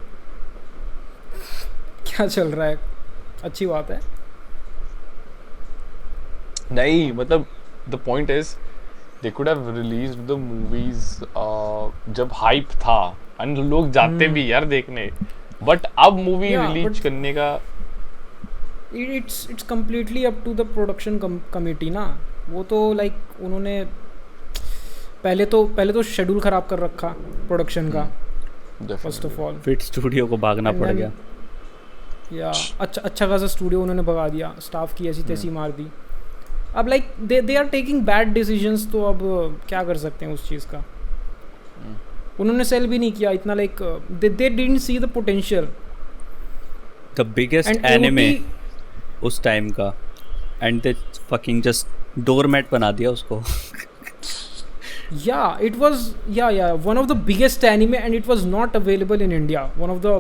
क्या चल रहा है? अच्छी बात है. नहीं मतलब the point is they could have released the movies जब hype था and लोग जाते भी यार देखने, but अब movie Yeah, release but- करने का It's completely up to the production committee ना. वो तो like उन्होंने पहले तो शेड्यूल खराब कर रखा प्रोडक्शन का first of all. Fit studio को भागना पड़ गया. या अच्छा खासा स्टूडियो उन्होंने भगा दिया, स्टाफ की ऐसी तैसी मार दी. अब like they are taking bad decisions, तो अब क्या कर सकते हैं उस चीज़ का. उन्होंने सेल भी नहीं किया इतना, like they didn't see the potential. The biggest anime उस टाइम का, and they fucking just doormat बना दिया उसको. Yeah, it was one of the biggest anime, and it was not available in India. One of the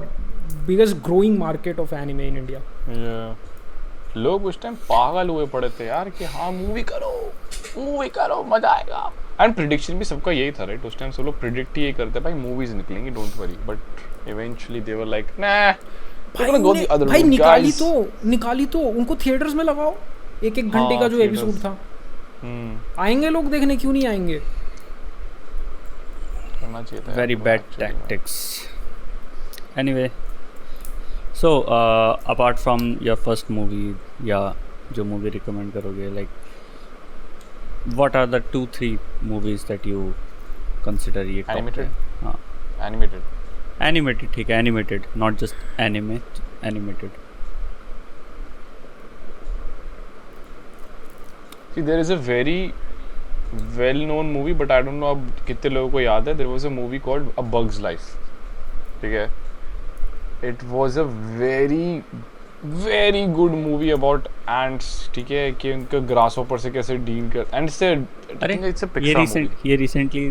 biggest growing market of anime in India. लोग उस time पागल हुए पड़े थे यार कि हाँ मूवी करो मजा आएगा. एंड प्रिडिक्शन भी सबका यही था राइट, उस टाइम सब लोग प्रिडिक्ट ही करते भाई मूवीज निकलेंगी don't worry, but eventually they were like nah. भाई निकाली तो उनको थिएटर्स में लगाओ, एक घंटे का जो एपिसोड था. आएंगे लोग देखने, क्यों नहीं आएंगे. करना चाहिए था Very bad tactics. Anyway, so apart from your first movie या जो movie recommend करोगे, like what are the 2-3 movies that you consider ये top Animated? पे? हाँ, animated ठीक है, animated, not just anime, animated. See, there is a very well-known movie, but I don't know अब कितने लोगों को याद है. There was a movie called A Bug's Life. ठीक है. It was a very good movie about ants. ठीक है कि उनके grasshopper से कैसे deal कर. And it's a Pixar movie. ये recently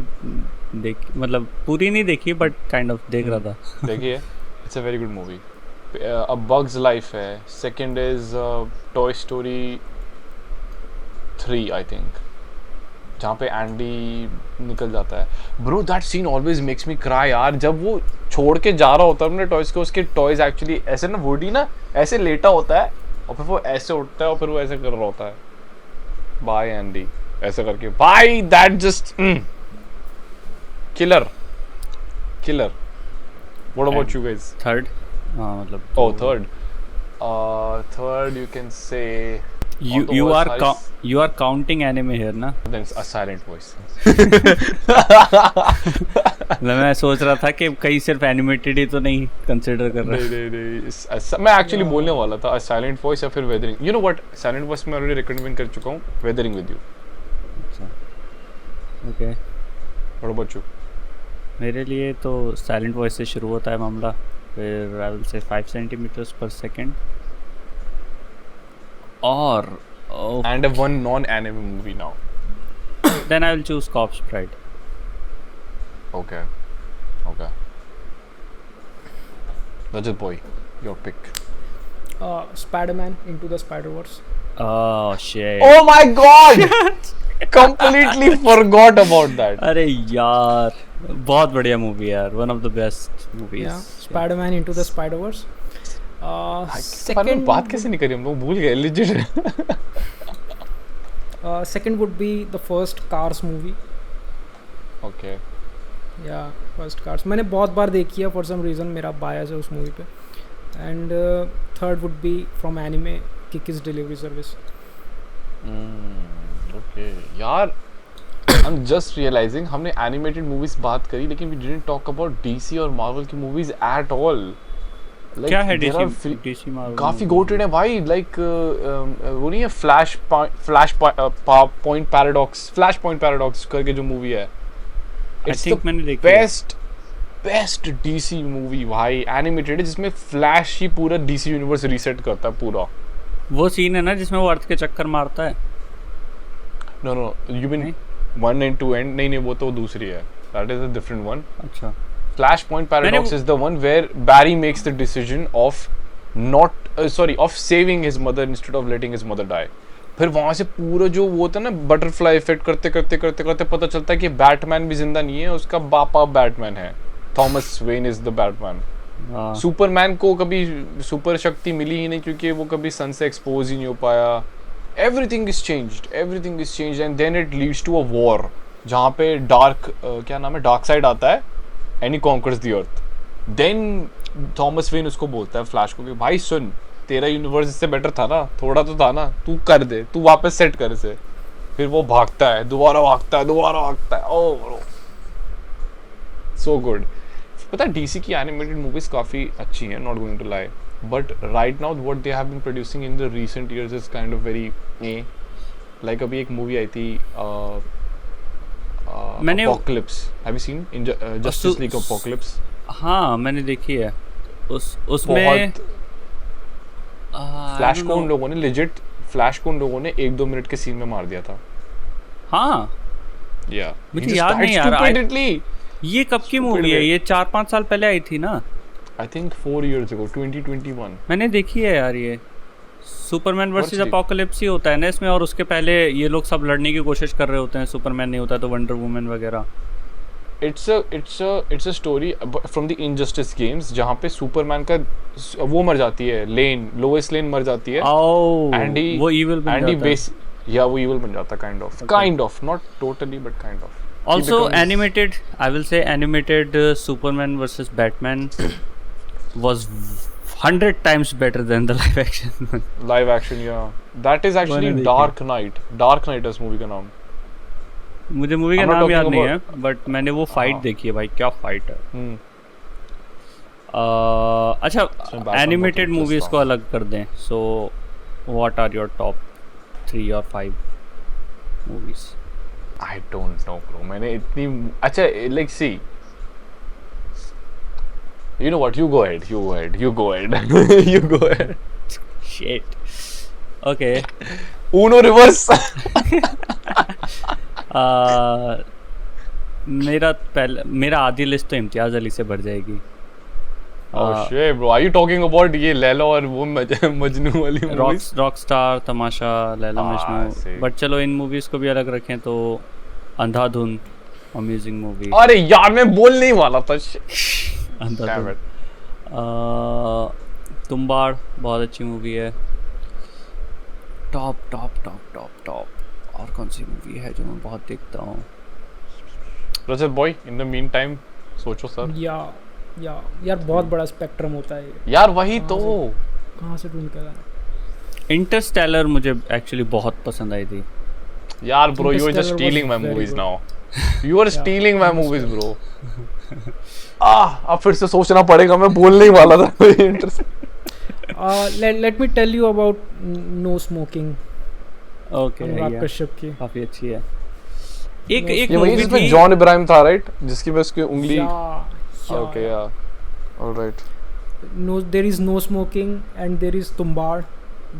मतलब पूरी नहीं देखी but kind of देख रहा था. देखिए, it's a very good movie. A Bug's Life है. Second is Toy Story 3 I think. जहाँ पे एंडी निकल जाता है. Bro that scene always makes me cry यार. जब वो छोड़ के जा रहा होता है अपने टॉयज को, उसके टॉयज एक्चुअली ऐसे ना वुडी ना ऐसे लेटा होता है और फिर वो ऐसे उठता है और फिर वो ऐसे कर रहा होता है. बाय एंडी ऐसे करके. By that just killer. What about you guys? Third मतलब third you can say you are counting anime here ना? then a silent voice. मैं सोच रहा था कि कहीं सिर्फ एनिमेटेड ही तो नहीं कंसिडर कर रहा. नहीं मैं एक्चुअली बोलने वाला था A Silent Voice या फिर Weathering. You know what? Silent Voice मैं ऑलरेडी रिकमेंड कर चुका हूँ. Weathering with You. Okay. What about you? मेरे लिए तो साइलेंट वॉइस से शुरू होता है मामला, फिर आई विल से 5 सेंटीमीटर्स पर सेकंड और and a one non-anime movie now. then I will choose Corpse Bride. Okay. Rajat boy, your pick. Spider-Man Into the Spider-Verse. Oh shit. Oh my god. Completely forgot about that. अरे यार बहुत बढ़िया movie यार, one of the best movies. Yeah, Spider-Man Into the Spider-Verse. Second बात कैसे नहीं करी हम लोग, भूल गए legit. Second would be the first Cars movie. Okay. Yeah, first Cars. मैंने बहुत बार देखी है for some reason, मेरा bias है उस मूवी पे. And third would be from anime, Kiki's Delivery Service. Okay. यार I'm just realizing हमने animated movies बात करी लेकिन we didn't talk about DC और Marvel की movies at all. Like, क्या है DC Marvel? काफी गोटेड है भाई. लाइक वो नहीं है फ्लैश पॉइंट पैराडॉक्स करके जो मूवी है. It's the best DC movie भाई, एनिमेटेड है, जिसमें फ्लैश ही पूरा डीसी यूनिवर्स रीसेट करता है पूरा. वो सीन है ना जिसमें वो अर्थ के चक्कर मारता है? No you mean 1 and 2 and नहीं वो तो दूसरी है. That is a different one. अच्छा. Flashpoint Paradox is the one where Barry makes the decision of saving his mother instead of letting his mother die. फिर वहाँ से पूरा जो वो होता है ना बटरफ्लाई इफेक्ट करते पता चलता है कि बैटमैन भी जिंदा नहीं है, उसका बापा बैटमैन है. Thomas when is the Batman. Superman को कभी सुपर शक्ति मिली ही नहीं क्योंकि वो कभी सन से एक्सपोज ही नहीं हो पाया. Everything is changed and then it leads to a war जहाँ पे डार्क साइड आता है and he conquers the earth. Then Thomas Wayne उसको बोलता है फ्लैश को कि भाई सुन, तेरा यूनिवर्स इससे बेटर था ना, थोड़ा तो था ना, तू कर दे, तू वापस सेट कर इसे. फिर वो भागता है, दोबारा भागता है. Oh bro, so good. पता है डीसी की एनिमेटेड मूवीज काफी अच्छी हैं, not going to lie, but right now what they have been producing in the recent years is kind of very like अभी एक मूवी आई थी Apocalypse. Have you seen Justice League Apocalypse? हाँ मैंने देखी है. उसमें फ्लैश को उन लोगों ने 1-2 मिनट के सीन में मार दिया था. हाँ या मुझे याद नहीं यार. ये कब की मूवी है? ये 4-5 साल पहले आई थी ना? I think 4 years ago, 2021. मैंने देखी है यार. ये सुपरमैन वर्सेस अपोकलिप्स ही होता है ना इसमें, और उसके पहले ये लोग सब लड़ने की कोशिश कर रहे होते हैं. सुपरमैन नहीं होता तो वंडर वुमन वगैरह. It's a story from the injustice games जहाँ पे सुपरमैन का वो मर जाती है, लोएस लेन मर जाती है. वो इविल बन जाता है. वो इविल बन जाता है kind of, not totally but kind of. Also, becomes- animated. I will say animated Superman versus Batman was 100 times better than the live action one. live action, yeah. That is actually मैंने देखी। Dark Knight. Dark Knight है इस movie का नाम. मुझे movie का I'm not नाम याद talking नहीं है, बट मैंने वो फाइट हाँ। देखी है भाई, क्या फाइट है. हम्म. अच्छा, Batman एनिमेटेड बहुत मूवीज interesting। को अलग कर दें. So what are your top 3 or 5 movies? I don't know, bro. मैंने इतनी अच्छा like see. You know what? You go ahead. You go ahead. You go ahead. You go ahead. Shit. Okay. Uno reverse. मेरा आधी list तो इम्तियाज अली से भर जाएगी. Oh shit, bro. Are you talking about ये लैला और वो मजनू वाली movies? Rockstar, Tamasha, Laila Majnu. see. But चलो इन मूवीज को भी अलग रखें तो अंधाधुन, अमेजिंग मूवी. अरे यार मैं बोलने ही वाला था. अंधाधुन. तुम्बाड़ बहुत अच्छी मूवी है. टॉप और कौन सी मूवी है जो मैं बहुत देखता हूँ? रजत बॉय, in the meantime सोचो सर. यार बहुत बड़ा स्पेक्ट्रम होता है ये. यार वही तो. कहाँ से ढूंढ कर लाए? इंटरस्टेलर मुझे एक्चुअली बहुत पसंद आई थी. यार bro, you are just Interstellar stealing my was very movies good. now. You are stealing my movies, bro. अब फिर से सोचना पड़ेगा. मैं बोलने ही वाला था. Let me tell you about No Smoking. Okay, Anurag Kashyap की. काफी अच्छी है. एक ये वही मूवी जिसमें थी. जॉन इब्राहिम था, राइट? जिसकी बस की उंगली. Yeah. Okay, yeah. All right. There is No Smoking and there is Tumbad.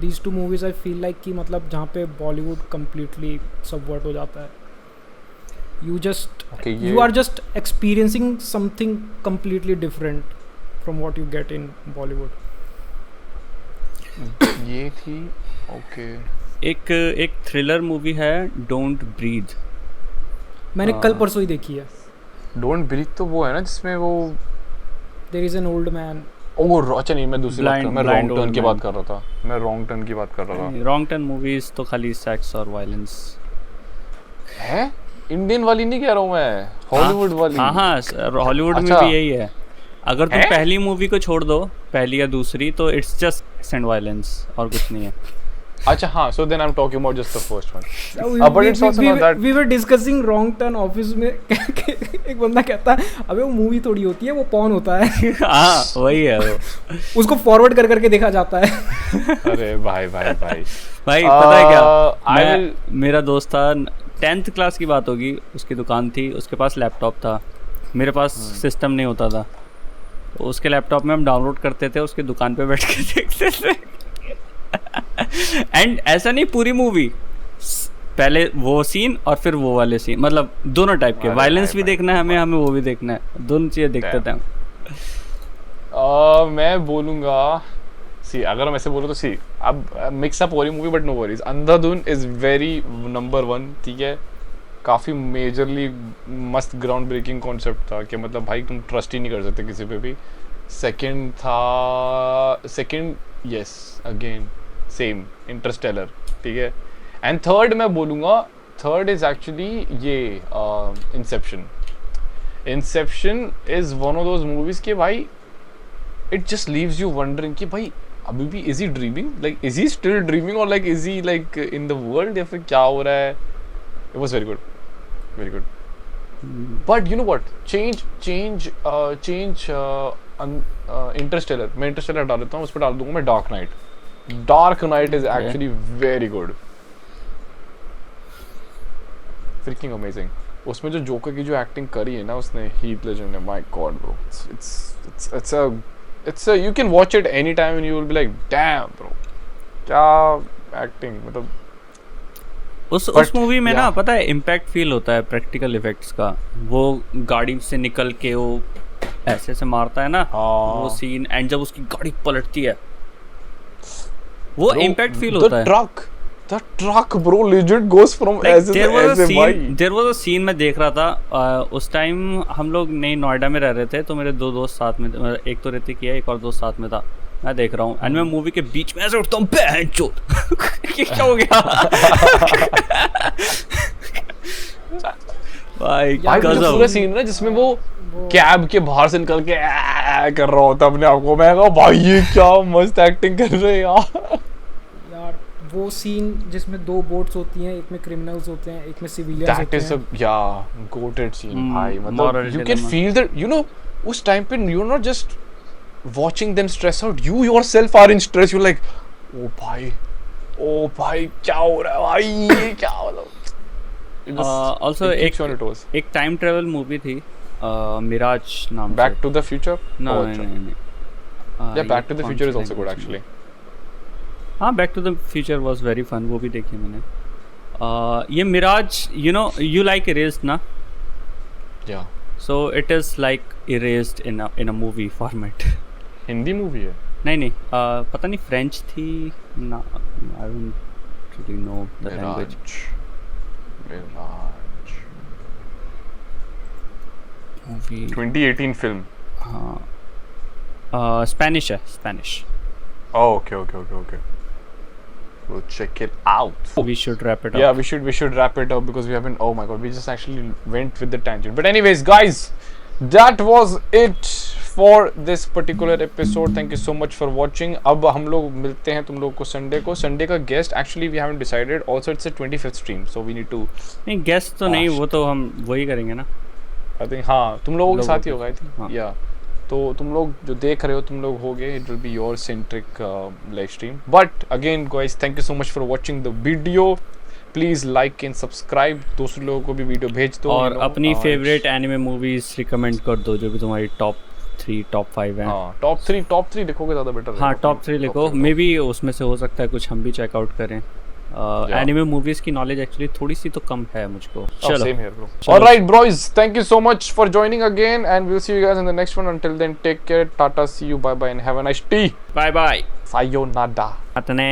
These two movies I feel like कि मतलब जहाँ पे Bollywood completely subvert हो जाता है. Okay, You are just experiencing something completely different from what you get in Bollywood. ये थी. Okay. एक थ्रिलर मूवी है डोंट ब्रीथ. मैंने कल परसों ही देखी है. Don't breathe तो वो है ना जिसमें वो. There is an old man. अच्छा नहीं, मैं दूसरी बात कर. मैं Blind रॉन्ग टर्न old की man. बात कर रहा था. मैं रॉन्ग टर्न की बात कर रहा था. रॉन्ग टर्न मूवीज तो खाली सेक्स और वायलेंस है. इंडियन वाली नहीं कह रहा हूँ मैं. हॉलीवुड वाली. हाँ, हॉलीवुड में अच्छा। भी यही है. अगर तुम है? पहली मूवी को छोड़ दो, पहली या दूसरी, तो it's just sex and violence और कुछ नहीं है. अच्छा हाँ, so then I'm talking about just the first one. But it's also not that. We were discussing wrong turn office में. एक बंदा कहता है अबे वो मूवी थोड़ी होती है, वो पॉर्न होता है. हाँ, वही है वो. उसको फॉरवर्ड कर करके देखा जाता है. अरे भाई. भाई पता है क्या, I मेरा दोस्त था, 10th क्लास की बात होगी, उसकी दुकान थी, उसके पास लैपटॉप था, मेरे पास सिस्टम नहीं होता था, तो उसके लैपटॉप में हम डाउनलोड करते थे, उसकी दुकान पे बैठ के देखते थे. एंड ऐसा नहीं पूरी मूवी, पहले वो सीन और फिर वो वाले सीन, मतलब दोनों टाइप के. अरे वायलेंस भी भाई, देखना है हमें वो भी देखना है, दोनों चीज़ें देखते थे हम. मैं बोलूँगा. सी अगर हम ऐसे बोलो तो सी अब मिक्स अप हो रही movie, but no worries. Andhadhun is very number 1. ठीक है, काफ़ी मेजरली मस्त ग्राउंड ब्रेकिंग कॉन्सेप्ट था कि मतलब भाई तुम ट्रस्ट ही नहीं कर सकते किसी पे भी. Second yes again same Interstellar. ठीक है. एंड थर्ड मैं बोलूँगा, थर्ड इज एक्चुअली ये Inception is one of those movies के भाई it just leaves you wondering कि भाई अभी भी is he dreaming, like is he still dreaming or like is he like in the world या फिर क्या हो रहा है. It was very good. But you know what, change Interstellar. मैं Interstellar डाल देता हूँ, उस पर डाल दूंगा मैं Dark Knight is actually very good. Freaking amazing. उसमें जो जोकर की जो एक्टिंग करी है ना उसने, हीथ लेजर ने, my God bro, it's a you can watch it anytime and you will be like damn bro, क्या एक्टिंग. मतलब उस मूवी में ना पता है इम्पैक्ट फील होता है प्रैक्टिकल इफेक्ट्स का. वो गाड़ी से निकल के वो ऐसे से मारता है ना, वो सीन, एंड जब उसकी गाड़ी पलटती है वो इम्पैक्ट फील होता है. The truck bro legit goes from as there was a scene मैं देख रहा था. उस टाइम हम लोग नई नोएडा में रह रहे थे, तो मेरे दो दोस्त साथ में, एक तो ऋतिक है, एक और दोस्त साथ में था. मैं देख रहा हूँ एंड मैं मूवी के बीच में ऐसे उठता हूँ, ये क्या हो गया. भाई यार, भाई गजब। पूरा सीन ना जिसमें वो कैब के बाहर से निकल के कर रहा होता अपने आप को, मैं कहा भाई ये क्या मस्त एक्टिंग कर रहे हैं यार वो सीन जिसमें 2 बोट्स होती हैं, एक में क्रिमिनल्स होते हैं, एक में सिविलियंस That होते is a हैं। goated scene भाई, moral मतलब you can dilemma. feel that, you know, उस टाइम पे you're not just watching them stress out, you yourself are in stress, you're like ओ भाई क्या हो रहा है भाई, ये क्या मतलब। ऑल्सो एक टाइम ट्रेवल मूवी थी मिराज नाम बैक टू द फ्यूचर, नहीं yeah Back to the Future is also good actually. हाँ, Back to the Future was very fun, वो भी देखी मैंने। ये Mirage, you know you like erased ना, yeah so it is like erased in a movie format. Hindi movie है? नहीं पता नहीं फ्रेंच थी ना, I don't really know the language. Mirage movie 2018 film. हाँ, स्पेनिश है, Spanish. Okay we'll check it out. We should wrap it up. Yeah, we should wrap it up because we haven't, oh my god, we just actually went with the tangent. But anyways guys, that was it for this particular episode. Thank you so much for watching. अब हम लोग मिलते हैं तुम लोग को Sunday का guest, actually we haven't decided, also it's a 25th stream so we need to, नहीं गेस्ट तो नहीं, वो तो हम वही करेंगे ना, I think हाँ तुम लोगों के साथ ही होगा I think, हाँ. yeah. तो तुम लोग जो देख रहे हो तुम लोग होगे, it will be your centric live stream. But again guys, thank you so much for watching the video. Please like and subscribe. दूसरे लोगों को भी वीडियो भेज दो और अपनी फेवरेट एनिमे मूवीज रिकमेंड कर दो जो भी तुम्हारी टॉप 3 टॉप 5 हैं। हाँ टॉप 3 लिखोगे ज़्यादा बेटर। हाँ टॉप 3 लिखो, मे बी उसमें से हो सकता है कुछ हम भी चेकआउट करें। एनिमे मूवीज की नॉलेज एक्चुअली थोड़ी सी तो कम है मुझको। चलो same here bro. All right boys, thank you so much for joining again and we'll see you guys in the next one. Until then, take care, tata, see you, bye bye and have a nice tea. Bye bye, Sayonara. अतने।